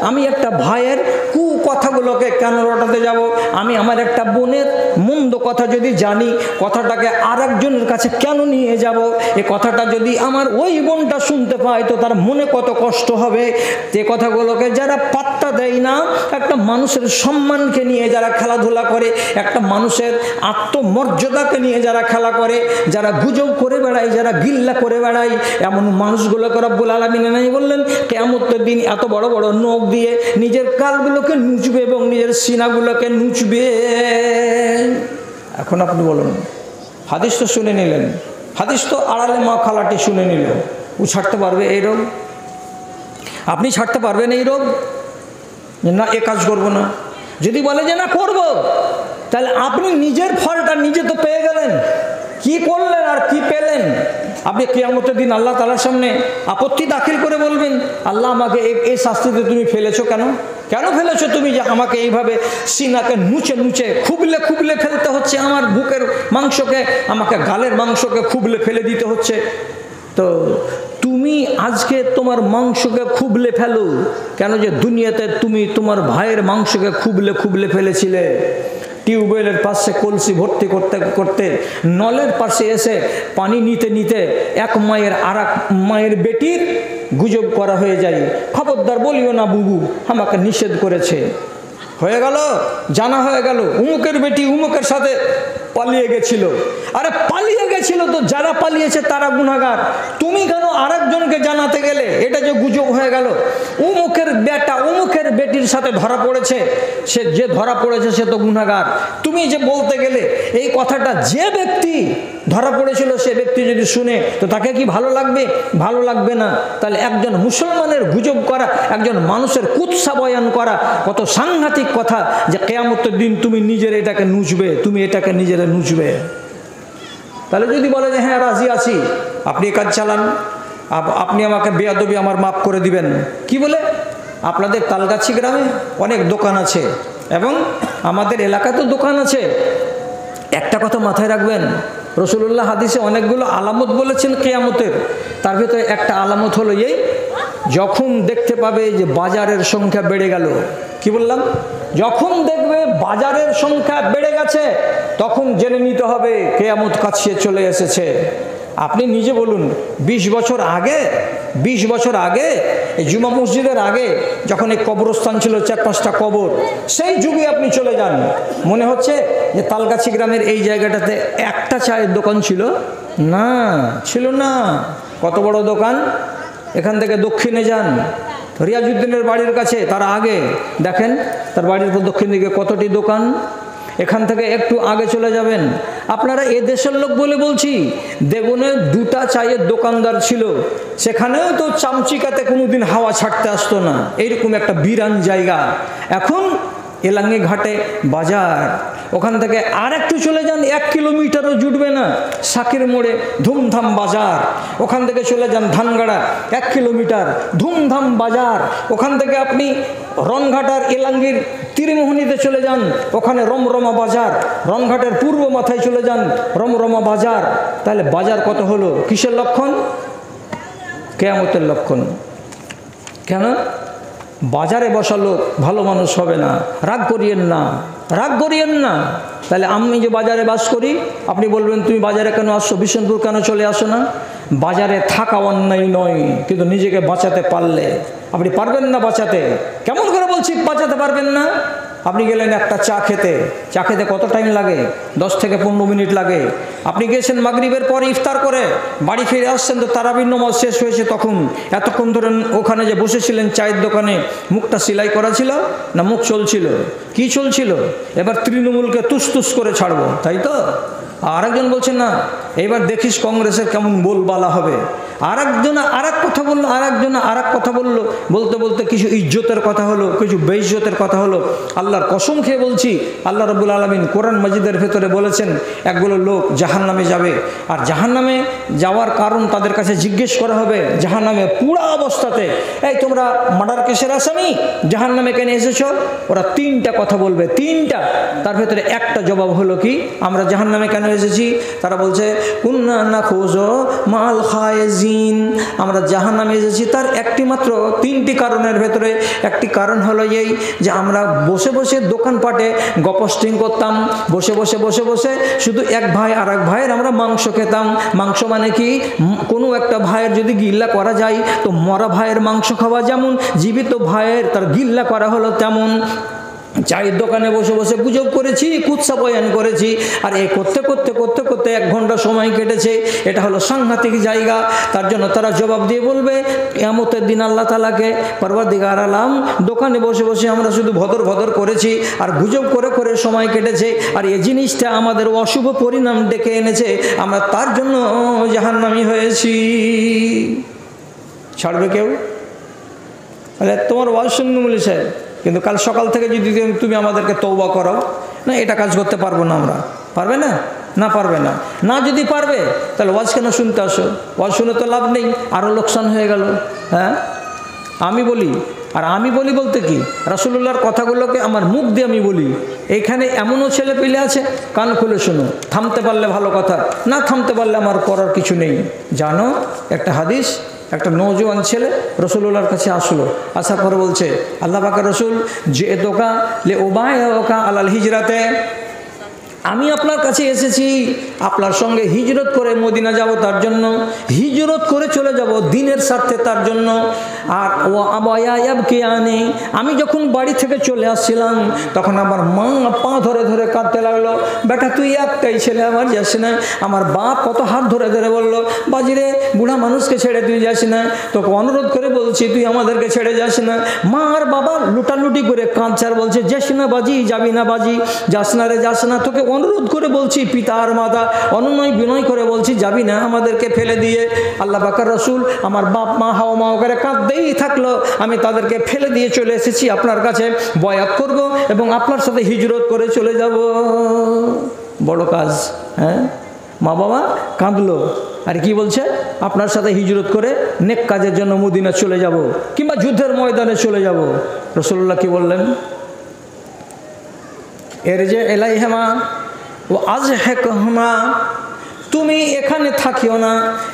আমি একটা ভাইয়ের কু কথাগুলোকে কেন রটাতে যাব, আমি আমার একটা বোনের মন্দ কথা যদি জানি কথাটাকে আরেকজনের কাছে কেন নিয়ে যাব, এ কথাটা যদি আমার ওই বোনটা শুনতে পায় তো তার মনে কত কষ্ট হবে। যে কথাগুলোকে যারা পাত্তা দেয় না, একটা মানুষের সম্মানকে নিয়ে যারা খেলাধুলা করে, একটা মানুষের আত্মমর্যাদাকে নিয়ে যারা খেলা করে, যারা গুজব করে বেড়ায়, যারা গিল্লা করে বেড়ায়, এমন মানুষগুলোকে রব্বুল আলামিন নাই বললেন কিয়ামতের দিন এত বড় বড় নখ দিয়ে নিজের কালগুলোকে নুচবে এবং নিজের সিনাগুলোকে নুচবে। এখন আপনি বলুন, হাদিস তো শুনে নিলেন, হাদিস তো আড়ালে মা খালাটি শুনে নিল, ও ছাড়তে পারবে এই রোগ? আপনি ছাড়তে পারবেন এই রোগ? না, এ কাজ করবো না। যদি বলে যে না করব, তাহলে আপনি নিজের ফলটা নিজে তো পেয়ে গেলেন। কি করলেন আর কি পেলেন? আপনি কিয়ামতের দিন আল্লাহ তাআলার সামনে আপত্তি দাখিল করে বলবেন, আল্লাহ আমাকে এই শাস্তিতে তুমি ফেলেছো কেন? কেন ফেলেছো তুমি যে আমাকে এইভাবে সিনাকে নুচে নুচে খুবলে খুবলে ফেলতে হচ্ছে, আমার বুকের মাংসকে, আমাকে গালের মাংসকে খুবলে ফেলে দিতে হচ্ছে? তো তুমি আজকে তোমার মাংসকে খুবলে ফেলো কেন? যে দুনিয়াতে তুমি তোমার ভাইয়ের মাংসকে খুবলে খুবলে ফেলেছিলে। টিউবওয়েলের পাশে কলসি ভর্তি করতে করতে, নলের পাশে এসে পানি নিতে নিতে এক মায়ের আর এক মায়ের বেটির গুজব করা হয়ে যায়। খবরদার বলিও না বুবু, আমাকে নিষেধ করেছে। হয়ে গেল, জানা হয়ে গেল উমুকের বেটি উমুকের সাথে পালিয়ে গেছিল। আরে পালিয়ে গেছিল তো যারা পালিয়েছে তারা গুনাহগার, তুমি কেন আরেকজনকে জানাতে গেলে? এটা যে গুজব হয়ে গেল, উমুকের বেটা উমুকের বেটির সাথে ধরা পড়েছে, সে যে ধরা পড়েছে সে তো গুনাহগার। তুমি যে বলতে গেলে এই কথাটা যে ব্যক্তি ধরা পড়েছিল সে ব্যক্তি যদি শুনে তো তাকে কি ভালো লাগবে? ভালো লাগবে না। তাহলে একজন মুসলমানের গুজব করা, একজন মানুষের কুৎসা বয়ান করা কত সাংঘাতিক কথা, যে কিয়ামতের দিন তুমি নিজের এটাকে নুচবে, তুমি এটাকে নিজের নুচবে। তাহলে যদি বলে যে হ্যাঁ রাজি আছি, আপনি কাজ চালান, আপনি আমাকে বেয়াদবি আমার মাফ করে দিবেন। কি বলে? আপনাদের তালগাছি গ্রামে অনেক দোকান আছে এবং আমাদের এলাকাতেও দোকান আছে। একটা কথা মাথায় রাখবেন, রাসূলুল্লাহ হাদিসে অনেকগুলো আলামত বলেছেন কিয়ামতের, তার ভিতরে একটা আলামত হলো এই, যখন দেখতে পাবে যে বাজারের সংখ্যা বেড়ে গেল। কি বললাম? যখন দেখবে বাজারের সংখ্যা বেড়ে গেছে তখন জেনে নিতে হবে কিয়ামত কাছে চলে এসেছে। আপনি নিজে বলুন, 20 বছর আগে, 20 বছর আগে এই জুমা মসজিদের আগে যখন এই কবরস্থান ছিল 4-5টা কবর, সেই যুগে আপনি চলে যান, মনে হচ্ছে যে তালগাছি গ্রামের এই জায়গাটাতে একটা চায়ের দোকান ছিল না, ছিল না। কত বড় দোকান! এখান থেকে দক্ষিণে যান, রিয়াজউদ্দিনের বাড়ির কাছে, তার আগে দেখেন তার বাড়ির দক্ষিণ দিকে কতটি দোকান। এখান থেকে একটু আগে চলে যাবেন, আপনারা এ দেশের লোক বলে বলছি, দেবনে 2টা চায়ের দোকানদার ছিল, সেখানেও তো চামচিকাতে কোনোদিন হাওয়া ছাড়তে আসতো না, এইরকম একটা বিরান জায়গা। এখন এলাঙ্গি ঘাটে বাজার, ওখান থেকে আর একটু চলে যান, 1 কিলোমিটারও জুটবে না, শাকের মোড়ে ধুমধাম বাজার। ওখান থেকে চলে যান ধানগাড়া, 1 কিলোমিটার ধুমধাম বাজার। ওখান থেকে আপনি রনঘাটার এলাঙ্গির তীরমোহনীতে চলে যান, ওখানে রমরমা বাজার। রনঘাটের পূর্ব মাথায় চলে যান, রমরমা বাজার। তাহলে বাজার কত হলো? কিসের লক্ষণ? কিয়ামতের লক্ষণ। কেন? বাজারে বসা লোক ভালো মানুষ হবে না। রাগ করিয়েন না, রাগ করিয়েন না। তাহলে আমি যে বাজারে বাস করি, আপনি বলবেন তুমি বাজারে কেন আসছো, বিশনপুর কেন চলে আসো না? বাজারে থাকা অন্যায় নয়, কিন্তু নিজেকে বাঁচাতে পারলে আপনি পারবেন না বাঁচাতে। কেমন করে বলছি বাঁচাতে পারবেন না? আপনি গেলেন একটা চা খেতে কত টাইম লাগে? 10 থেকে 15 মিনিট লাগে। আপনি গেছেন মাগরিবের পরে ইফতার করে, বাড়ি ফিরে আসছেন তো তারাবির নামাজ শেষ হয়েছে, তখন এতক্ষণ ধরে ওখানে যে বসেছিলেন চায়ের দোকানে, মুখটা সেলাই করা ছিল না মুখ চলছিল? কি চলছিল? এবার তৃণমূলকে তুস তুস করে ছাড়বো, তাই তো? আরেকজন বলছে না এবার দেখিস কংগ্রেসের কেমন বলবালা হবে। আরেকজন আরেক কথা বললো, আরেকজন আরেক কথা বললো, বলতে বলতে কিছু ইজ্জতের কথা হলো, কিছু বেইজ্জতের কথা হলো। আল্লাহর কসম খেয়ে বলছি, আল্লাহ রাব্বুল আলামিন কোরআন মাজিদের ভেতরে বলেছেন একগুলো লোক জাহান্নামে যাবে, আর জাহান্নামে যাওয়ার কারণ তাদের কাছে জিজ্ঞেস করা হবে জাহান্নামে পুরা অবস্থাতে, এই তোমরা মার্ডার কেসের আসামি জাহান্নামে কেন এসেছো? ওরা 3টা কথা বলবে, 3টা। তার ভেতরে একটা জবাব হলো কি, আমরা জাহান্নামে কেন এসেছি? তারা বলছে কুন্না নাখুযু মাল খায়েজিন, আমরা জাহান্নামে এসেছি তার একটি মাত্র 3টি কারণের ভেতরে একটি কারণ হলো এই যে আমরা বসে বসে দোকানপাটে গপস্টিং করতাম, বসে বসে বসে বসে শুধু এক ভাই আর এক ভাইয়ের আমরা মাংস খেতাম। মাংস মানে কি, কোনো একটা ভাইয়ের যদি গিল্লা করা যায় তো মরা ভাইয়ের মাংস খাওয়া যেমন, জীবিত ভাইয়ের তার গিল্লা করা হলো তেমন। চায়ের দোকানে বসে বসে গুজব করেছি, কুৎসা বয়ান করেছি, আর এ করতে করতে করতে করতে 1 ঘন্টা সময় কেটেছে। এটা হলো সাংঘাতিক জায়গা। তার জন্য তারা জবাব দিয়ে বলবে কিয়ামতের দিন আল্লাহ তাআলাকে, পরওয়ারদিগার আলাম, দোকানে বসে বসে আমরা শুধু ভদর ভদর করেছি আর গুজব করে করে সময় কেটেছে, আর এই জিনিসটা আমাদের অশুভ পরিণাম ডেকে এনেছে, আমরা তার জন্য জাহান্নামী হয়েছি। ছাড়বে কেউ? আরে তোমার ওয়াজ শুনতে বলেছে, কিন্তু কাল সকাল থেকে যদি তুমি আমাদেরকে তওবা করো, না এটা কাজ করতে পারবো না আমরা। পারবে না? না পারবে না। না যদি পারবে তাহলে ওয়াজ কেন শুনতে আসো? ওয়াজ শুনে তো লাভ নেই, আরও লোকসান হয়ে গেল। হ্যাঁ, আমি বলি, আর আমি বলি বলতে কি, রাসূলুল্লাহর কথাগুলোকে আমার মুখ দিয়ে আমি বলি। এইখানে এমনও ছেলে পেলে আছে, কান খুলে শোনো, থামতে পারলে ভালো কথা, না থামতে পারলে আমার করার কিছু নেই। জানো একটা হাদিস, একটা নওজোয়ান ছেলে রাসূলুল্লাহর কাছে আসলো, আসার পরে বলছে আল্লাহ পাকের রাসূল, যে দোকা লে ওবায়কা আলাল হিজরাতে, আমি আপনার কাছে এসেছি আপনার সঙ্গে হিজরত করে মদিনা যাব, তার জন্য হিজরত করে চলে যাব দ্বীনের স্বার্থে, তার জন্য। আর ও আবায়াব কে আনে, আমি যখন বাড়ি থেকে চলে আসছিলাম তখন আমার মা পা ধরে ধরে কাঁদতে লাগলো, বেটা তুই একটাই ছেলে, আমার যাস না। আমার বাপ কত হাত ধরে ধরে বললো, বাজিরে বুড়া মানুষকে ছেড়ে তুই যাস না, তোকে অনুরোধ করে বলছি তুই আমাদেরকে ছেড়ে যাস না। মা আর বাবা লুটালুটি করে কাঁদছে আর বলছে যাস না বাজি, যাবি না বাজি, যাস না রে যাস না, তোকে অনুরোধ করে বলছি, পিতা আর মাতা অনুনয় বিনয় করে বলছি যাবি না আমাদেরকে ফেলে দিয়ে। আল্লাহ পাকের রাসূল আমার বাপ মা হাও মাও করে কাঁদতেই থাকলো, আমি তাদেরকে ফেলে দিয়ে চলে এসেছি আপনার কাছে, বয়াত করব এবং আপনার সাথে হিজরত করে চলে যাব। বড় কাজ। হ্যাঁ, মা বাবা কাঁদলো, আর কি বলছে, আপনার সাথে হিজরত করে নেক কাজের জন্য মদিনা চলে যাব, কিংবা যুদ্ধের ময়দানে চলে যাব। রাসূলুল্লাহ কি বললেন, এর যে এলাইহিমা ও আজহেকহুমা, তুমি এখানে থাকিও না,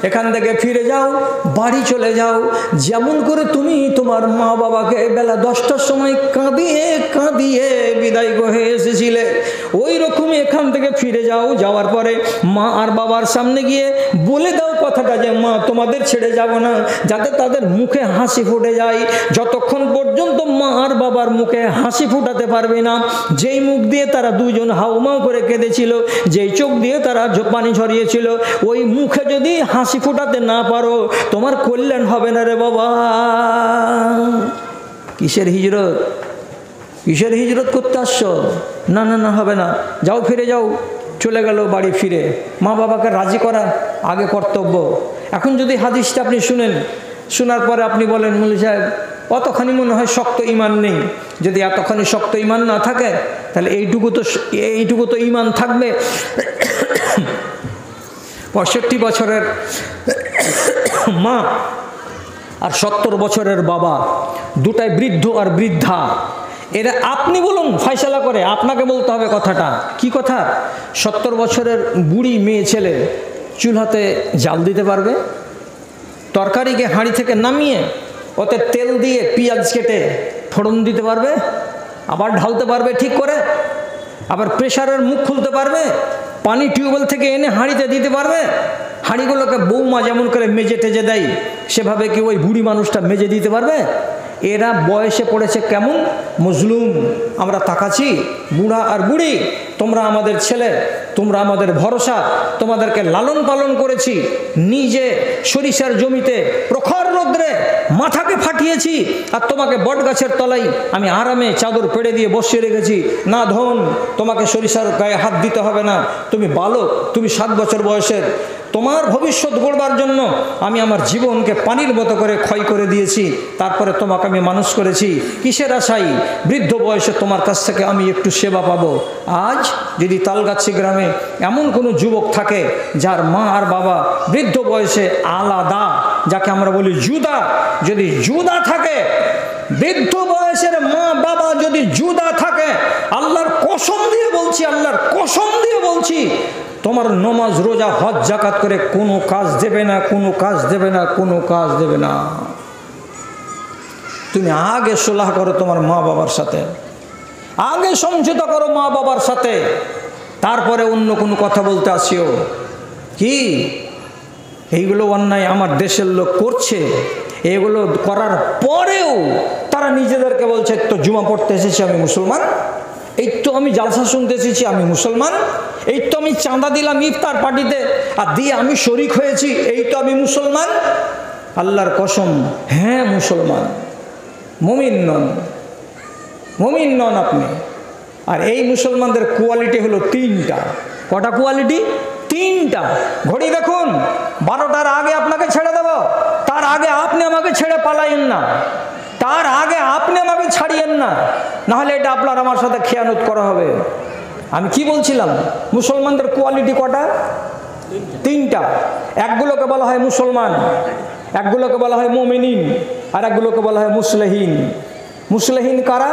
এখান থেকে ফিরে যাও, বাড়ি চলে যাও। যেমন করে তুমি তোমার মা বাবাকে বেলা 10টার সময় কাঁদিয়ে কাঁদিয়ে বিদায় করে এসেছিলে, ওই রকমই এখান থেকে ফিরে যাও। যাওয়ার পরে মা আর বাবার সামনে গিয়ে বলে দাও কথাটা যে মা তোমাদের ছেড়ে যাব না, যাতে তাদের মুখে হাসি ফুটে যায়। যতক্ষণ পর্যন্ত মা আর বাবার মুখে হাসি ফুটাতে পারবে না, যেই মুখ দিয়ে তারা দুজন হাউমাউ করে কেঁদেছিল, যেই চোখ দিয়ে তারা পানি ঝরিয়েছিল, ওই মুখে যদি হাসি ফুটাতে না পারো তোমার কল্যাণ হবে না রে বাবা। কিসের হিজরত? কিসের হিজরত করতে আসছো? না না না, হবে না, যাও ফিরে যাও। চলে গেল বাড়ি ফিরে। মা বাবাকে রাজি করা আগে কর্তব্য। এখন যদি হাদিসটা আপনি শুনেন, শোনার পরে আপনি বলেন মৌলভী সাহেব অতখানি মনে হয় শক্ত ঈমান নেই। যদি এতখানি শক্ত ঈমান না থাকে তাহলে এইটুকু তো ঈমান থাকবে। 65 বছরের মা আর 70 বছরের বাবা, দুটাই বৃদ্ধ আর বৃদ্ধা। এরা আপনি বলুন, ফয়সালা করে আপনাকে বলতে হবে কথাটা। কি কথা? 70 বছরের বুড়ি মেয়ে ছেলে চুলাতে জাল দিতে পারবে? তরকারিকে হাঁড়ি থেকে নামিয়ে ওতে তেল দিয়ে পেঁয়াজ কেটে ফোড়ন দিতে পারবে? আবার ঢালতে পারবে ঠিক করে? আবার প্রেসারের মুখ খুলতে পারবে? পানি টিউবওয়েল থেকে এনে হাঁড়িতে দিতে পারবে? হাঁড়িগুলোকে বৌমা যেমন করে মেজে টেজে দেয় সেভাবে কি ওই বুড়ি মানুষটা মেজে দিতে পারবে? এরা বয়সে পড়েছে কেমন মজলুম। আমরা তাকাচ্ছি বুড়া আর বুড়ি, তোমরা আমাদের ছেলে, তোমরা আমাদের ভরসা, তোমাদেরকে লালন পালন করেছি, নিজে সরিষার জমিতে প্রখর রৌদ্রে মাথাকে ফাটিয়েছি, আর তোমাকে বট গাছের তলায় আমি আরামে চাদর পেড়ে দিয়ে বসিয়ে রেখেছি। না ধন, তোমাকে সরিষার গায়ে হাত দিতে হবে না, তুমি বালক, তুমি 7 বছর বয়সের, তোমার ভবিষ্যৎ গড়বার জন্য আমি আমার জীবনকে পানির মতো করে ক্ষয় করে দিয়েছি, তারপরে তোমাকে আমি মানুষ করেছি। কিসের আশাই বৃদ্ধ বয়সে তোমার কাছ থেকে আমি একটু সেবা পাবো? আজ যদি তালগাছি গ্রামে এমন কোনো যুবক থাকে যার মা আর বাবা বৃদ্ধ বয়সে আলাদা, যাকে আমরা বলি জুদা, যদি জুদা থাকে, বৃদ্ধ বয়সের মা বাবা যদি জুদা থাকে, আল্লাহর কসম দিয়ে বলছি, আল্লাহর কসম দিয়ে বলছি, তোমার নমাজ রোজা হজ জাকাত করে কোনো কাজ দেবে না, কোনো কাজ দেবে না, কোনো কাজ দেবে না। তুমি আগে সুলাহ করো তোমার মা বাবার সাথে, আগে সমঝোতা করো মা বাবার সাথে, তারপরে অন্য কোনো কথা বলতে আসিও। কি এইগুলো অন্যায় আমার দেশের লোক করছে, এগুলো করার পরেও তারা নিজেদেরকে বলছে তো জুমা পড়তে এসেছি আমি মুসলমান, এই তো আমি জালসা শুনতে এসেছি আমি মুসলমান, এই তো আমি চাঁদা দিলাম ইফতার পার্টিতে আর দিয়ে আমি শরিক হয়েছি, এই তো আমি মুসলমান। আল্লাহর কসম, হ্যাঁ মুসলমান, মুমিন নন, মুমিন নন আপনি। আর এই মুসলমানদের কোয়ালিটি হলো 3টা। কটা কোয়ালিটি? 3টা। ঘড়ি দেখুন, 12টার আগে আপনাকে ছেড়ে দেব, তার আগে আপনি আমাকে ছেড়ে পালাইন না, তার আগে আপনি আমাকে ছাড়িয়েন না, নাহলে এটা আপনার আমার সাথে খেয়ানত করা হবে। আমি কি বলছিলাম? মুসলমানদের কোয়ালিটি কটা? 3টা। একগুলোকে বলা হয় মুসলমান, একগুলোকে বলা হয় মুমিনিন, আর একগুলোকে বলা হয় মুসলিহিন। মুসলিহিন কারা?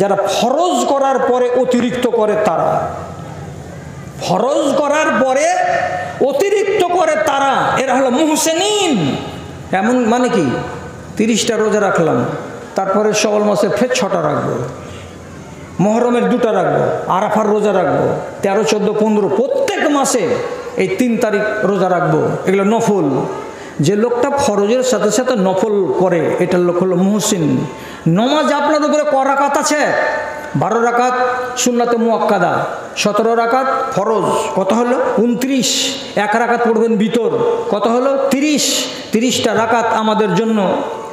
যারা ফরজ করার পরে অতিরিক্ত করে, তারা ফরজ করার পরে অতিরিক্ত করে তারা, এরা হলো মুহসিনিন। এমন মানে কি, 30টা রোজা রাখলাম, তারপরে শাওয়াল মাসে ফের 6টা রাখবো, মহরমের 2টা রাখবো, আরাফার রোজা রাখবো, 13, 14, 15 প্রত্যেক মাসে এই 3 তারিখ রোজা রাখবো, এগুলো নফল। যে লোকটা ফরজের সাথে সাথে নফল করে, এটার লোক হলো মুহসিন। নমাজ আপনার উপরে ক রাকাত আছে? 12 রাকাত সুন্নাতে মুআক্কাদা, 17 রাকাত ফরজ, কত হলো? 29। 1 রাকাত পড়বেন ভিতর, কত হলো? 30। 30টা রাকাত আমাদের জন্য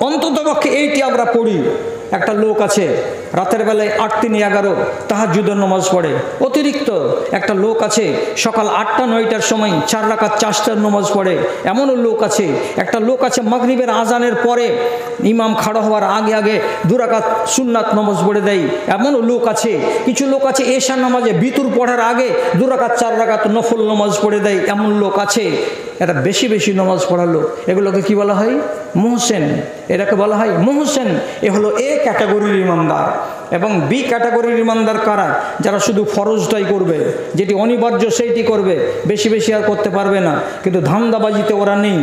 অন্ততপক্ষে এইটি আমরা পড়ি। একটা লোক আছে রাতের বেলায় 8, 3, 11 তাহাজ্জুদের নামাজ পড়ে অতিরিক্ত। একটা লোক আছে সকাল 8টা 9টার সময় 4 রাকাত চাশতার নামাজ পড়ে, এমনও লোক আছে। একটা লোক আছে মাগরিবের আজানের পরে ইমাম খাড়া হওয়ার আগে আগে 2 রাকাত সুন্নাত নামাজ পড়ে দেয়, এমনও লোক আছে। কিছু লোক আছে এশার নামাজে বিতুর পড়ার আগে 2 রাকাত 4 রাকাত নফল নামাজ পড়ে দেয়, এমন লোক আছে। এরা বেশি বেশি নামাজ পড়ালো, এগুলোকে কি বলা হয়? মুহসিন। এটাকে বলা হয় মুহসিন। এ হলো এ ক্যাটাগরির ইমানদার। এবং বি ক্যাটাগরির ইমানদার কারা? যারা শুধু ফরজটাই করবে, যেটি অনিবার্য সেইটি করবে, বেশি বেশি আর করতে পারবে না। কিন্তু ধান্দাবাজিতে ওরা নেই,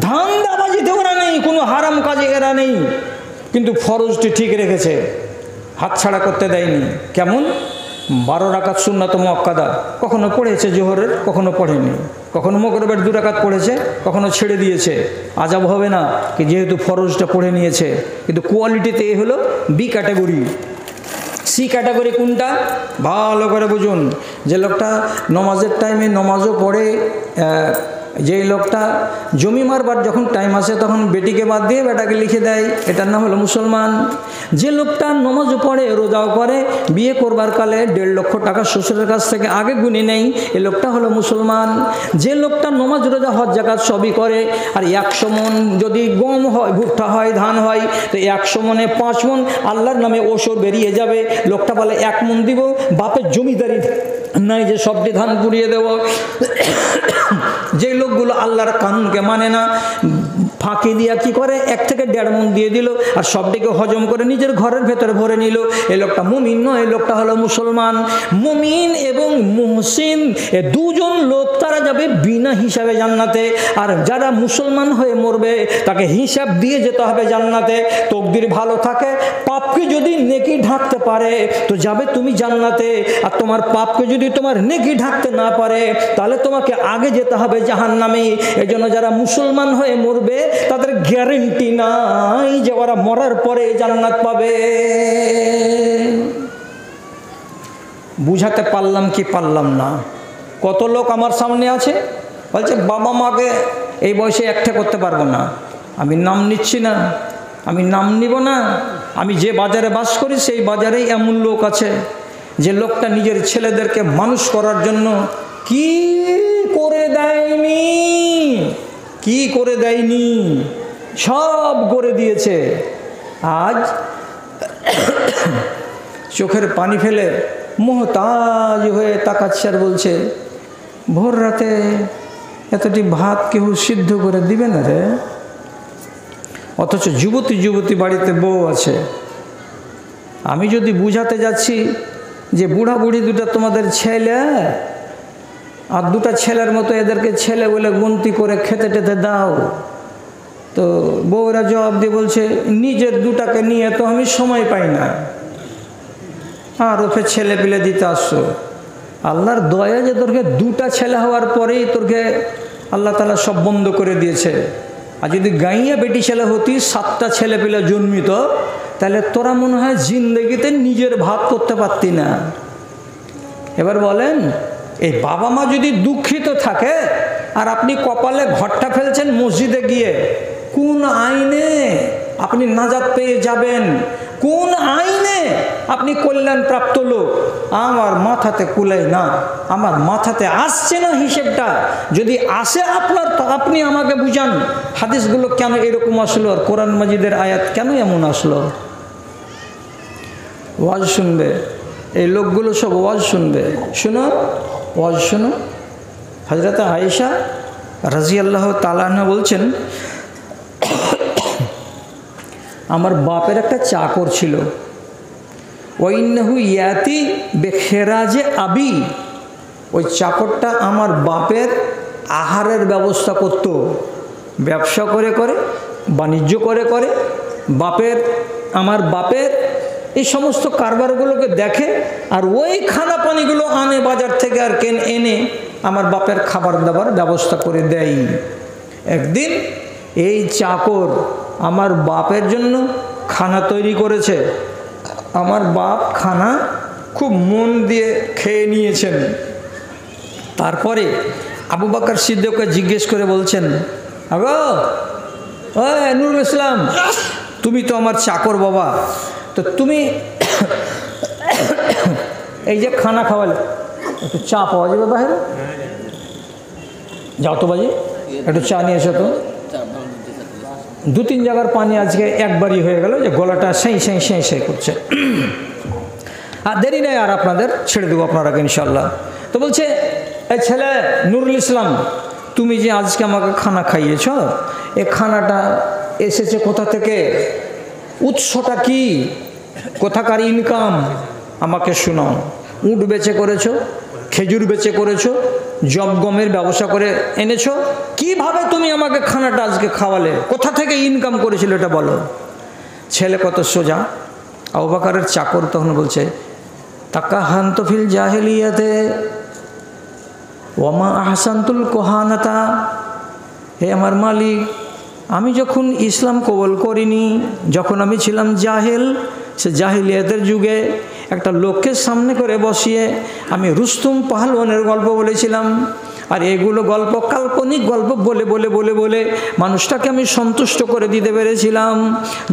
ধান্দাবাজিতে ওরা নেই, কোনো হারাম কাজে এরা নেই, কিন্তু ফরজটি ঠিক রেখেছে, হাতছাড়া করতে দেয়নি। কেমন? 12 রাকাত সুন্নাত মুআক্কাদা কখনো পড়েছে জোহরের, কখনো পড়েনি, কখনো মাগরিবের 2 রাকাত পড়েছে, কখনো ছেড়ে দিয়েছে। আজাব হবে না কি যেহেতু ফরজটা পড়ে নিয়েছে। কিন্তু কোয়ালিটিতে এ হলো বি ক্যাটাগরি। সি ক্যাটাগরি কোনটা? ভালো করে বুঝুন। যে লোকটা নমাজের টাইমে নমাজও পড়ে, যেই লোকটা জমি মারবার যখন টাইম আসে তখন বেটিকে বাদ দিয়ে বেটাকে লিখে দেয়, এটার নাম হলো মুসলমান। যে লোকটা নমাজও পড়ে, রোজাও করে, বিয়ে করবার কালে 1.5 লক্ষ টাকা শ্বশুরের কাছ থেকে আগে গুনে নেই, এ লোকটা হলো মুসলমান। যে লোকটা নমাজ রোজা হজ জাকাত সবই করে, আর 100 মন যদি গম হয়, ভুট্টা হয়, ধান হয়, তো 100 মনে 5 মন আল্লাহর নামে ওসর বেরিয়ে যাবে। লোকটা বলে 1 মন দিব, বাপের জমিদারি নাই যে সবটি ধান পুড়িয়ে দেব। যে লোকগুলো আল্লাহর কানুনকে মানে না, ফাঁকি দিয়া কি করে 1 থেকে 1.5 মন দিয়ে দিল, আর সবটিকে হজম করে নিজের ঘরের ভেতরে ভরে নিল, এই লোকটা মুমিন নয়, এই লোকটা হলো মুসলমান। মুমিন এবং মুহসিন এ দুজন লোক তারা যাবে বিনা হিসাবে জান্নাতে, আর যারা মুসলমান হয়ে মরবে তাকে হিসাব দিয়ে যেতে হবে জান্নাতে। তকদির ভালো থাকে, পাপকে যদি নেকি ঢাকতে পারে তো যাবে তুমি জান্নাতে, আর তোমার পাপকে যদি তোমার নেকি ঢাকতে না পারে তাহলে তোমাকে আগে যেতে হবে জাহান্নামে। এই জন্য যারা মুসলমান হয়ে মরবে তাদের গ্যারেন্টি নাই যে ওরা মরার পরে জান্নাত পাবে। বুঝাতে পারলাম কি পারলাম না? কত লোক আমার সামনে আছে বলছে বাবা মাকে এই বয়সে একটা করতে পারবো না। আমি নাম নিচ্ছি না, আমি নাম নিব না। আমি যে বাজারে বাস করি সেই বাজারেই এমন লোক আছে যে লোকটা নিজের ছেলেদেরকে মানুষ করার জন্য কি করে দেয়নি, কি করে দেয়নি, সব করে দিয়েছে। আজ চোখের পানি ফেলে মোহতাজ হয়ে তাকাচ্ছে আর বলছে ভোর রাতে এতটি ভাত কেউ সিদ্ধ করে দিবে না রে। অথচ যুবতী যুবতী বাড়িতে বউ আছে। আমি যদি বুঝাতে যাচ্ছি যে বুড়া বুড়ি দুটা তোমাদের ছেলে, আর দুটা ছেলের মতো এদেরকে ছেলে বলে গুনতি করে খেতে টেতে দাও, তো বউরা জবাব দিয়ে বলছে নিজের দুটাকে নিয়ে তো আমি সময় পাই না, আর ওকে ছেলে পিলে দিতে আসছো। আল্লাহর দয়া যে তোরকে দুটা ছেলে হওয়ার পরেই তোরকে আল্লাহ তাআলা সব বন্ধ করে দিয়েছে। আর যদি গাইয়া বেটি ছেলে হতি, 7টা ছেলে পিলে জন্মিত, তাহলে তোরা মনে হয় জিন্দগিতে নিজের ভাত করতে পারতি না। এবার বলেন, এই বাবা মা যদি দুঃখিত থাকে আর আপনি কপালে ঘরটা ফেলছেন মসজিদে গিয়ে, কোন আইনে আপনি নাজাত পেয়ে যাবেন, কোন আইনে আপনি কল্যাণ প্রাপ্ত লোক? আমার মাথাতে কুলাই না, আমার মাথাতে আসছে না হিসেবটা। যদি আসে আপনার, তো আপনি আমাকে বুঝান হাদিসগুলো কেন এরকম আসলো, আর কোরআন মাজিদের আয়াত কেন এমন আসলো। ওয়াজ শুনবে, এই লোকগুলো সব ওয়াজ শুনবে। শুনো, ওয়াজ শুনো। হযরত আয়েশা রাদিয়াল্লাহু তাআলা আনহা বলছেন, আমার বাপের একটা চাকর ছিল, ওয়াইন্নাহু ইয়াতি বেখেরাজে আবি। ওই চাকরটা আমার বাপের আহারের ব্যবস্থা করত, ব্যবসা করে করে, বাণিজ্য করে করে, আমার বাপের এই সমস্ত কারবারগুলোকে দেখে, আর ওই খানা পানিগুলো আনে বাজার থেকে, আর এনে আমার বাপের খাবার দাবার ব্যবস্থা করে দেয়। একদিন এই চাকর আমার বাপের জন্য খানা তৈরি করেছে। আমার বাপ খানা খুব মন দিয়ে খেয়ে নিয়েছেন। তারপরে আবু বকর সিদ্দিককে জিজ্ঞেস করে বলছেন, আগো ও নুরুল ইসলাম, তুমি তো আমার চাকর বাবা, তো তুমি এই যে খানা খাওয়ালে, একটু চা পাওয়া যাবে বাইরে? যাও তো বাজি, একটু চা নিয়ে এসো তো। 2-3 জায়গার পানি আজকে একবারই হয়ে গেল, যে গলাটা সেই সেই সেই সেই করছে। আর দেরি নেই, আর আপনাদের ছেড়ে দেবো আপনারা ইনশাল্লাহ। তো বলছে, এই ছেলে নুরুল ইসলাম, তুমি যে আজকে আমাকে খানা খাইয়েছ, এ খানাটা এসেছে কোথা থেকে, উৎসটা কি, কোথাকার ইনকাম আমাকে শোনাও। উট বেচে করেছো, খেজুর বেচে করেছো, জব গমের ব্যবসা করে এনেছো, কিভাবে তুমি আমাকে খানাটা আজকে খাওয়ালে, কোথা থেকে ইনকাম করেছিল এটা বলো। ছেলে কত সোজা। আবু বকরের চাকর তখন বলছে, তাকা হান্তফিল জাহেলিয়াতে ওমা আহসান্তুল কোহানাতা। হে আমার মালিক, আমি যখন ইসলাম কবুল করিনি, যখন আমি ছিলাম জাহেল, সে জাহিলিয়াতের যুগে একটা লোককে সামনে করে বসিয়ে আমি রুস্তুম পাহলওয়ানের গল্প বলেছিলাম, আর এগুলো গল্প কাল্পনিক গল্প বলে বলে বলে বলে মানুষটাকে আমি সন্তুষ্ট করে দিতে পেরেছিলাম।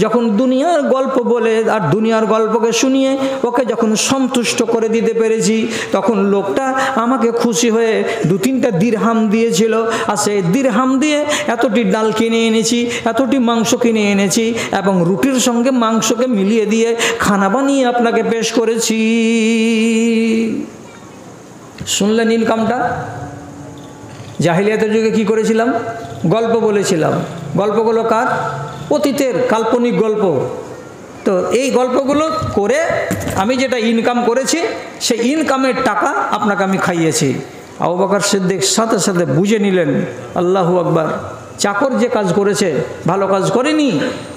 যখন দুনিয়ার গল্প বলে আর দুনিয়ার গল্পকে শুনিয়ে ওকে যখন সন্তুষ্ট করে দিতে পেরেছি, তখন লোকটা আমাকে খুশি হয়ে 2-3টা দিরহাম দিয়েছিল, আর সেই দিরহাম দিয়ে এতটি ডাল কিনে এনেছি, এতটি মাংস কিনে এনেছি, এবং রুটির সঙ্গে মাংসকে মিলিয়ে দিয়ে খানা বানিয়ে আপনাকে পেশ করেছি। শুনলেন ইনকামটা? জাহিলিয়াতের যুগে কি করেছিলাম? গল্প বলেছিলাম। গল্পগুলো কার? অতীতের কাল্পনিক গল্প। তো এই গল্পগুলো করে আমি যেটা ইনকাম করেছি, সেই ইনকামের টাকা আপনাকে আমি খাইয়েছি। আবু বকর সিদ্দিক সাথে সাথে বুঝে নিলেন, আল্লাহু আকবার, চাকর যে কাজ করেছে ভালো কাজ করেনি,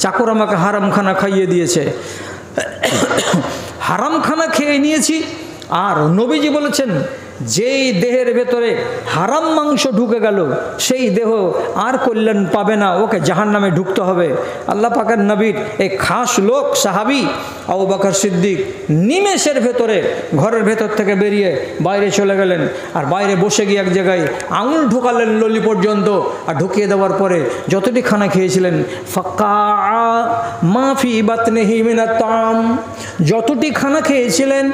চাকর আমাকে হারাম খানা খাইয়ে দিয়েছে, হারাম খানা খেয়ে নিয়েছি। আর নবীজি বলেছেন, যেই দেহের ভেতরে হারাম মাংস ঢুকে গেল সেই দেহ আর কল্যাণ পাবে না, ওকে জাহান্নামে ঢুকতে হবে। আল্লাহ পাকের নবীর এই খাস লোক সাহাবী আবু বকর সিদ্দিক নিমেষের ভেতরে ঘরের ভেতর থেকে বেরিয়ে বাইরে চলে গেলেন, আর বাইরে বসে গিয়ে এক জায়গায় আঙুল ঢোকালেন ললি পর্যন্ত, আর ঢুকিয়ে দেওয়ার পরে যতটি খানা খেয়েছিলেন, ফাক্কা মাফি বাতনিহি মিনাত তাম, যতটি খানা খেয়েছিলেন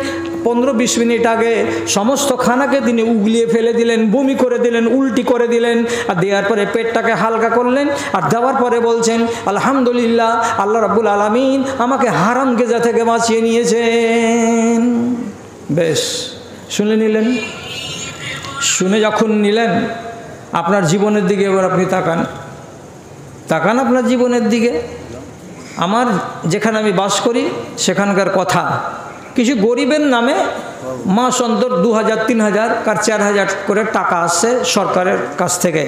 15-20 মিনিট আগে সমস্ত খানাকে তিনি উগলিয়ে ফেলে দিলেন, বমি করে দিলেন, উল্টি করে দিলেন, আর দেওয়ার পরে পেটটাকে হালকা করলেন, আর দেওয়ার পরে বলছেন, আলহামদুলিল্লাহ, আল্লাহ রাব্বুল আলামিন আমাকে হারাম গেজা থেকে বাঁচিয়ে নিয়েছেন। বেশ, শুনে নিলেন। শুনে যখন নিলেন, আপনার জীবনের দিকে এবার আপনি তাকান, তাকান আপনার জীবনের দিকে। আমার যেখানে আমি বাস করি সেখানকার কথা, কিছু গরিবের নামে মাস অন্তর 2000-3000 কার 4000 করে টাকা আসছে সরকারের কাছ থেকে।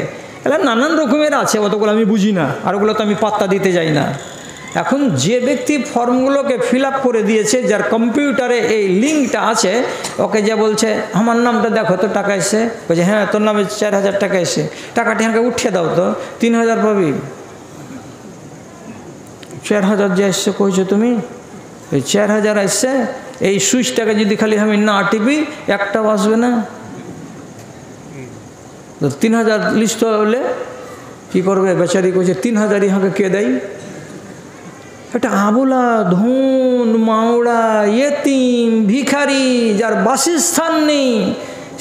এরা নানান রকমের আছে, অতগুলো আমি বুঝি না, আর ওগুলো তো আমি পাত্তা দিতে যাই না। এখন যে ব্যক্তি ফর্মগুলোকে ফিল আপ করে দিয়েছে, যার কম্পিউটারে এই লিঙ্কটা আছে, ওকে যে বলছে আমার নামটা দেখো তো টাকা এসে, বলছে হ্যাঁ তোর নামে 4000 টাকা এসে, টাকাটি আমাকে উঠিয়ে দাও তো, 3000 পাবি। 4000 যে এসছে কইছো তুমি, এই 4000 আসছে, এই সুইচটাকে যদি খালি আমি না টিপি একটা আসবে না, তো 3000 লিস্ট হলে কী করবে বেচারি? কইছে 3000 ইহাকে কে দেয়? একটা আবুলা, ধন, মাওড়া, ইয়েতিম, ভিখারি, যার বাসস্থান নেই,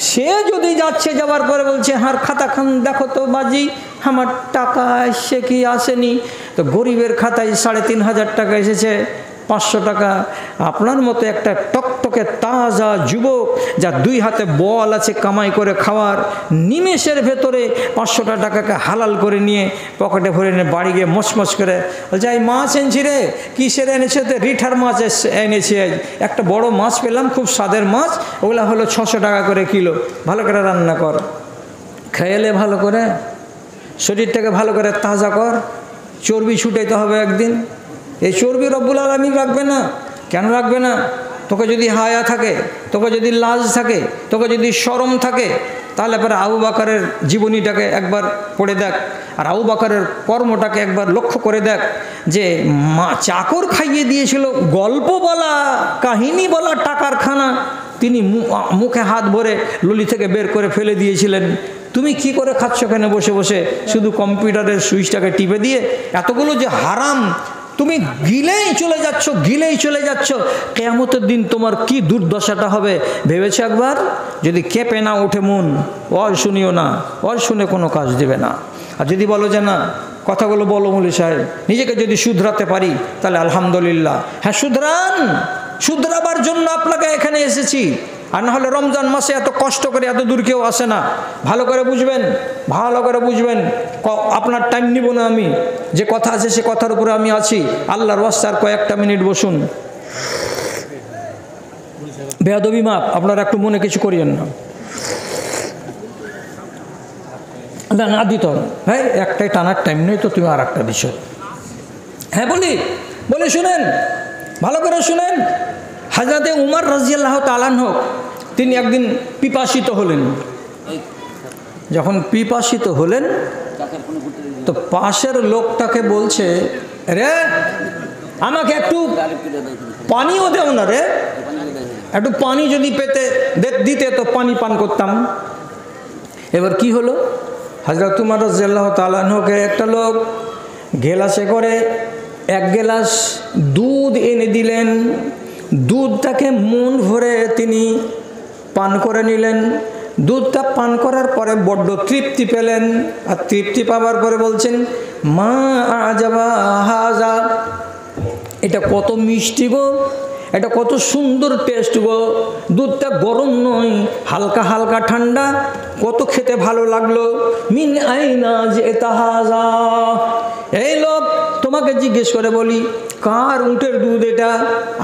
সে যদি যাচ্ছে, যাওয়ার পরে বলছে হার খাতা খান দেখো তো বাজি, আমার টাকা এসে কি আসেনি? তো গরিবের খাতায় 3500 টাকা এসেছে, 500 টাকা। আপনার মতো একটা টকটকে তাজা যুবক, যার 2 হাতে বল আছে কামাই করে খাওয়ার, নিমেষের ভেতরে 500 টাকাকে হালাল করে নিয়ে পকেটে ভরে নিয়ে বাড়ি গিয়ে মচমচ করে বলছে এই মাছ এনেছি রে। কিসের এনেছে? তো রিঠার মাছ এনেছি, একটা বড় মাছ পেলাম, খুব স্বাদের মাছ, ওগুলো হলো 600 টাকা করে কিলো, ভালো করে রান্না কর, খেয়েলে ভালো করে, শরীরটাকে ভালো করে তাজা কর, চর্বি ছুটাইতে হবে একদিন। এই চর্বি রব্বুল আলামিন রাখবে না। কেন রাখবে না? তোকে যদি হায়া থাকে, তোকে যদি লাজ থাকে, তোকে যদি শরম থাকে, তাহলে পরে আবু বকরের জীবনীটাকে একবার পড়ে দেখ, আর আবু বকরের কর্মটাকে একবার লক্ষ্য করে দেখ, যে চাকর খাইয়ে দিয়েছিল, গল্প বলা, কাহিনী বলা টাকার খানা তিনি মুখে হাত ভরে ললি থেকে বের করে ফেলে দিয়েছিলেন। তুমি কি করে খাচ্ছ এখানে বসে বসে, শুধু কম্পিউটারের সুইচটাকে টিপে দিয়ে? এতগুলো যে হারাম তুমি গিলেই চলে যাচ্ছ, গিলেই চলে যাচ্ছ, কিয়ামতের দিন তোমার কি দুর্দশাটা হবে ভেবেছো একবার? যদি কেঁপে না ওঠে মন, ওর শুনিও না, ওর শুনে কোনো কাজ দেবে না। আর যদি বলো যে না কথাগুলো বলো মৌলী সাহেব, নিজেকে যদি শুধরাতে পারি তাহলে আলহামদুলিল্লাহ। হ্যাঁ শুধরান, শুধরাবার জন্য আপনাকে এখানে এসেছি, আর না হলে রমজান মাসে এত কষ্ট করে এত দূর কেউ আসে না। ভালো করে বুঝবেন, ভালো করে বুঝবেন, আপনার টাইম নিব না আমি, যে কথা আছে সে কথার উপরে আমি আছি। আল্লাহর ওয়াস্তে আর কয়েকটা মিনিট বসুন। বেয়াদবি মাপ, আপনারা একটু মনে কিছু করিয়েন না, না না দিতে হবে। হ্যাঁ একটাই টানার টাইম নেই তো, তুমি আর একটা দিছ। হ্যাঁ বলি শুনেন, ভালো করে শুনেন। হযরতে উমর রাদিয়াল্লাহু তাআলা আনহু তিনি একদিন পিপাসিত হলেন। যখন পিপাসিত হলেন তো পাশের লোকটাকে বলছে, রে আমাকে একটু পানিও দেও না রে, একটু পানি যদি দিতে তো পানি পান করতাম। এবার কি হলো, হযরত উমর রাদিয়াল্লাহু তাআলা আনহুকে একটা লোক গেলাসে করে 1 গ্লাস দুধ এনে দিলেন। দুধটাকে মন ভরে তিনি পান করে নিলেন। দুধটা পান করার পরে বড্ড তৃপ্তি পেলেন, আর তৃপ্তি পাওয়ার পরে বলছেন, মা আজাবা হাজা, এটা কত মিষ্টি গো, এটা কত সুন্দর টেস্ট গো, দুধটা গরম নয়, হালকা হালকা ঠান্ডা, কত খেতে ভালো লাগলো। মিন আইনা যে তাহাজা, এই লোক তোমাকে আমাকে জিজ্ঞেস করে বলি কার উটের দুধ এটা,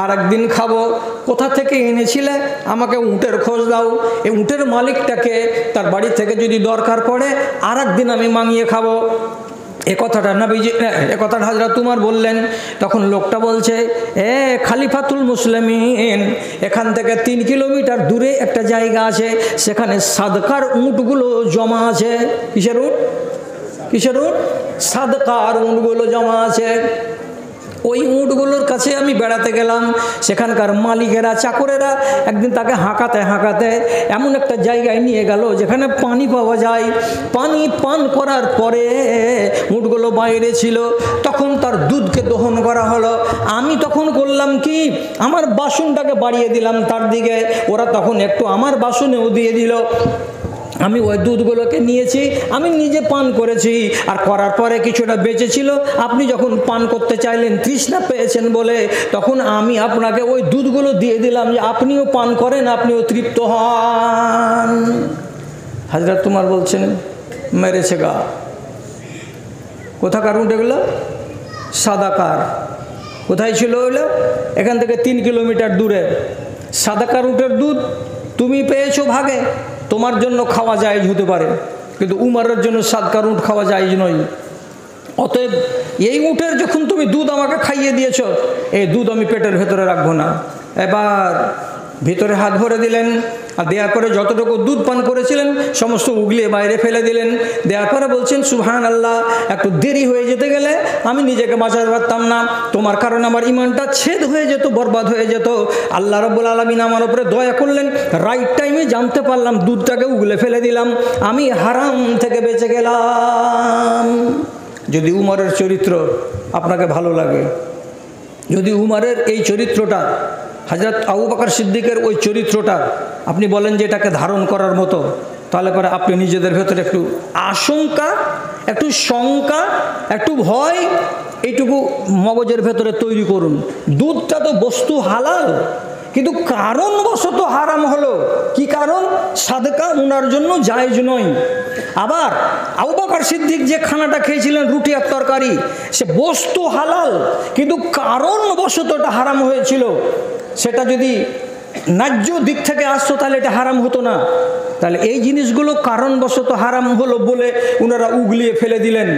আর একদিন খাবো, কোথা থেকে এনেছিলে, আমাকে উটের খোঁজ দাও, এই উটের মালিকটাকে তার বাড়ি থেকে যদি দরকার পড়ে আর একদিন আমি মাঙিয়ে খাবো। এ কথাটা নবীজি, এ কথাটা হযরত উমর বললেন। তখন লোকটা বলছে, এ খলিফাতুল মুসলিমিন, এখান থেকে 3 কিলোমিটার দূরে একটা জায়গা আছে, সেখানে সাদকার উটগুলো জমা আছে। কিসের উট? কিসের উট? সাদকার উটগুলো জমা আছে। ওই উটগুলোর কাছে আমি বেড়াতে গেলাম। সেখানকার মালিকেরা, চাকরেরা একদিন তাকে হাঁকাতে হাঁকাতে এমন একটা জায়গায় নিয়ে গেল যেখানে পানি পাওয়া যায়। পানি পান করার পরে উটগুলো বাইরে ছিল, তখন তার দুধকে দহন করা হলো। আমি তখন করলাম কি, আমার বাসনটাকে বাড়িয়ে দিলাম তার দিকে, ওরা তখন একটু আমার বাসনেও দিয়ে দিল। আমি ওই দুধগুলোকে নিয়েছি, আমি নিজে পান করেছি, আর করার পরে কিছুটা বেঁচেছিল। আপনি যখন পান করতে চাইলেন, তৃষ্ণা পেয়েছেন বলে, তখন আমি আপনাকে ওই দুধগুলো দিয়ে দিলাম যে আপনিও পান করেন, আপনিও তৃপ্ত হন। হযরত উমর বলছেন, মেরেছে গা। কোথাকার উট এগুলো? সাদাকার। কোথায় ছিল ওগুলো? এখান থেকে 3 কিলোমিটার দূরে। সাদাকার উটের দুধ তুমি পেয়েছো ভাগে, তোমার জন্য খাওয়া জায়েজ হতে পারে, কিন্তু উমরের জন্য সাদকার উট খাওয়া জায়েজ নয়। অতএব এই উটের যখন তুমি দুধ আমাকে খাইয়ে দিয়েছো, এই দুধ আমি পেটের ভেতরে রাখবো না। এবার ভিতরে হাত ভরে দিলেন, আর দেওয়ার পরে যতটুকু দুধ পান করেছিলেন সমস্ত উগলিয়ে বাইরে ফেলে দিলেন। দেওয়ার পরে বলছেন, সুবহানাল্লাহ, একটু দেরি হয়ে যেতে গেলে আমি নিজেকে বাঁচাতে পারতাম না, তোমার কারণে আমার ঈমানটা ছেদ হয়ে যেত, বরবাদ হয়ে যেত। আল্লাহ রাব্বুল আলামিন আমার উপরে দয়া করলেন, রাইট টাইমে জানতে পারলাম, দুধটাকে উগলে ফেলে দিলাম, আমি হারাম থেকে বেঁচে গেলাম। যদি উমরের চরিত্র আপনাকে ভালো লাগে, যদি উমরের এই চরিত্রটা, হযরত আবু বকর সিদ্দিকের ওই চরিত্রটা আপনি বলেন যে এটাকে ধারণ করার মতো, তাহলে পরে আপনি নিজেদের ভেতরে একটু আশঙ্কা, একটু শঙ্কা, একটু ভয়, এইটুকু মগজের ভেতরে তৈরি করুন। দুধটা তো বস্তু হালাল, কিন্তু কারণবশত হারাম হলো। কি কারণ? সাদকা উনার জন্য জায়েজ নয়। আবার আবু বকর সিদ্দিক যে খানাটা খেয়েছিলেন, রুটি আর তরকারি, সে বস্তু হালাল, কিন্তু কারণবশত এটা হারাম হয়েছিল। সেটা যদি ন্যায্য দিক থেকে আসতো তাহলে এটা হারাম হতো না। তাহলে এই জিনিসগুলো কারণবশত হারাম হলো বলে ওনারা উগলিয়ে ফেলে দিলেন।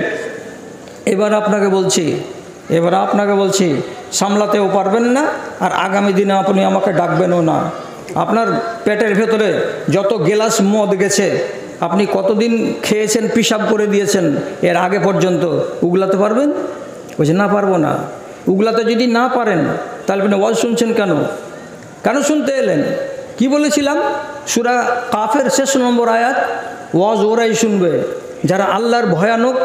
এবার আপনাকে বলছি, সামলাতেও পারবেন না, আর আগামী দিনে আপনি আমাকে ডাকবেনও না। আপনার পেটের ভেতরে যত গেলাস মদ গেছে, আপনি কতদিন খেয়েছেন, পিসাব করে দিয়েছেন, এর আগে পর্যন্ত উগলাতে পারবেন? বলছে না, পারবো না। উগলাতে যদি না পারেন তাহলে আপনি ওয়াজ শুনছেন কেন? কেন শুনতে এলেন? কি বলেছিলাম? সূরা কাফের শেষ নম্বর আয়াত, ওয়াজ ওরাই শুনবে যারা আল্লাহর ভয়ানক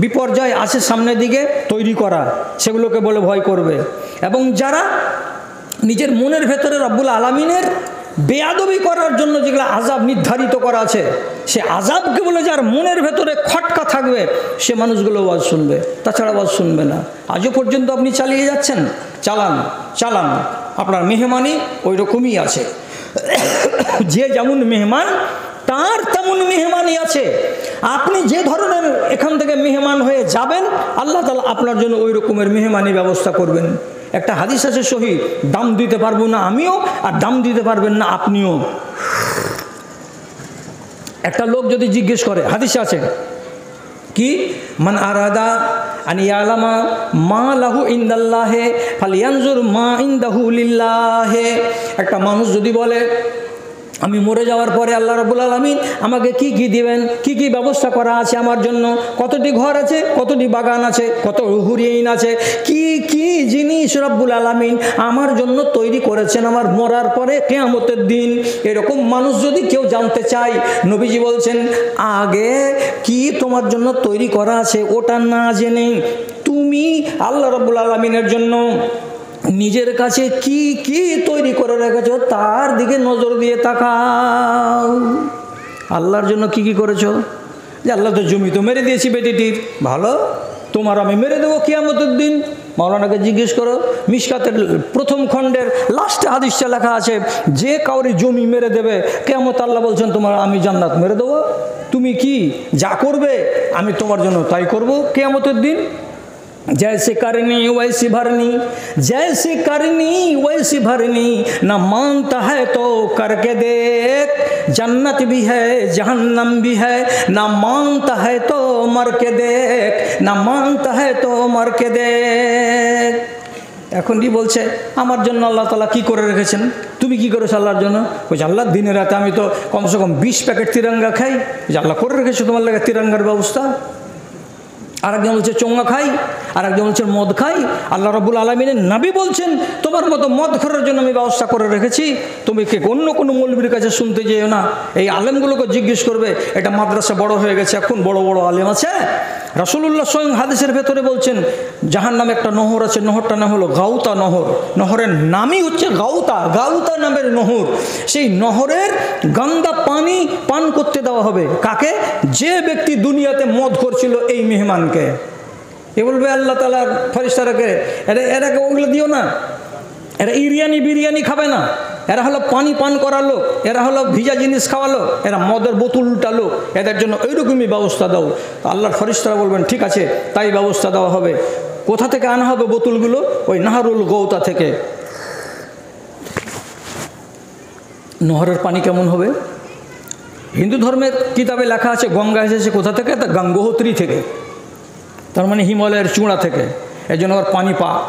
বিপর্যয় আছে সামনের দিকে তৈরি করা, সেগুলোকে বলে ভয় করবে, এবং যারা নিজের মনের ভেতরে রব্বুল আলামিনের বেয়াদবি করার জন্য যেগুলো আযাব নির্ধারিত করা আছে, সে আযাবকে বলে যার মনের ভেতরে খটকা থাকবে, সে মানুষগুলো ওয়াজ শুনবে, তাছাড়া ওয়াজ শুনবে না। আজও পর্যন্ত আপনি চালিয়ে যাচ্ছেন, চালান, আপনার মেহমানি ওই রকমই আছে। যে যেমন মেহমান তার তেমন মেহমানি আছে। আপনি যে ধরনের এখান থেকে মেহমান হয়ে যাবেন, আল্লাহ তাআলা আপনার জন্য ওই রকমের মেহমানি ব্যবস্থা করবেন। একটা হাদিস আছে সহিহ, দাম দিতে পারবো না আমিও, আর দাম দিতে পারবেন না আপনিও। একটা লোক যদি জিজ্ঞেস করে, হাদিসে আছে কি, মান আরাদা আন ইয়ালামা মা লাহু ইনদাল্লাহি ফালিয়ানজুর মা ইনদাহু লিল্লাহি। একটা মানুষ যদি বলে, আমি মরে যাওয়ার পরে আল্লাহ রাব্বুল আলামিন আমাকে কি কি দিবেন, কি কি ব্যবস্থা করা আছে আমার জন্য, কতটি ঘর আছে, কতটি বাগান আছে, কত হুরিয়াইন আছে, কি কি জিনিস রাব্বুল আলামিন আমার জন্য তৈরি করেছেন আমার মরার পরে কিয়ামতের দিন, এরকম মানুষ যদি কেউ জানতে চায়, নবীজি বলছেন আগে কি তোমার জন্য তৈরি করা আছে ওটা না জেনে তুমি আল্লাহ রাব্বুল আলামিনের জন্য নিজের কাছে কি কি তৈরি করে রেখেছো তার দিকে নজর দিয়ে তাকাও। আল্লাহর জন্য কি কি করেছো? যে আল্লাহ তো জমি তো মেরে দিয়েছি বেটিটির, ভালো, তোমার আমি মেরে দেবো কিয়ামতের দিন। মাওলানাকে জিজ্ঞেস করো, মিশকাতের প্রথম খণ্ডের লাস্টে হাদিসটা লেখা আছে, যে কাউরি জমি মেরে দেবে কিয়ামত আল্লাহ বলছেন তোমার আমি জান্নাত মেরে দেবো। তুমি কি যা করবে আমি তোমার জন্য তাই করব কিয়ামতের দিন। जैसे करनी वैसी भरनी, जैसी करनी वैसी भरनी, ना मानता है तो करके देख, जन्नत भी है जहन्नम भी है, ना मानता है तो मर के देख, ना मानता है तो मर के देख। এখন কি বলছে আমার জন্য আল্লাহ তাআলা কি করে রেখেছেন, তুমি কি করেছো আল্লাহর জন্য? বলছে আল্লাহ দিনে রাতে আমি তো কমসে কম 20 প্যাকেট তিরঙ্গা খাই। যে আল্লাহ করে রেখেছো তোমার লাগে তিরঙ্গার ব্যবস্থা। আরেকজন বলছে চোঙ্গা খাই, আরেকজন বলছে মদ খাই। আল্লাহ রাব্বুল আলামিনের নবী বলছেন তোমার মতো মদ খাওয়ার জন্য আমি ব্যবস্থা করে রেখেছি, তুমি কি অন্য কোনো মৌলবীর কাছে শুনতে যেও না, এই আলেমগুলোকে জিজ্ঞেস করবে। এটা মাদ্রাসা বড় হয়ে গেছে, এখন বড় বড় আলেম আছে। রাসূলুল্লাহ স্বয়ং হাদিসের ভেতরে বলছেন জাহান্নামে একটা নহর আছে, নহরটা নাম হলো গাউতা নহর। নহরের নামই হচ্ছে গাউতা, গাউতা নামের নহর। সেই নহরের গন্ধা পানি পান করতে দেওয়া হবে কাকে? যে ব্যক্তি দুনিয়াতে মদ করছিল এই মেহমানকে। এ বলবে আল্লাহ তাআলার ফেরেশতাদেরকে এরাকে ওগুলো দিও না, এরা ইরিয়ানি বিরিয়ানি খাবে না, এরা হলো পানি পান করা লোক, এরা হলো ভিজা জিনিস খাওয়ালো, এরা মদের বোতল উল্টালো, এদের জন্য ওইরকমই ব্যবস্থা দাও। আল্লাহর ফেরেশতারা বলবেন ঠিক আছে, তাই ব্যবস্থা দেওয়া হবে। কোথা থেকে আনা হবে বোতলগুলো? ওই নাহরুল গৌতা থেকে। নহরের পানি কেমন হবে? হিন্দু ধর্মের কিতাবে লেখা আছে গঙ্গা এসেছে কোথা থেকে? তা গঙ্গোত্রী থেকে, তার মানে হিমালয়ের চূড়া থেকে। এই জন্য ওর পানি পাক,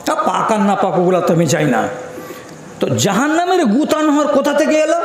তা পাক আর না পাক ওগুলো তো আমি চাই না। তো জাহান্নামের গুতা নহর কোথা থেকে এলো?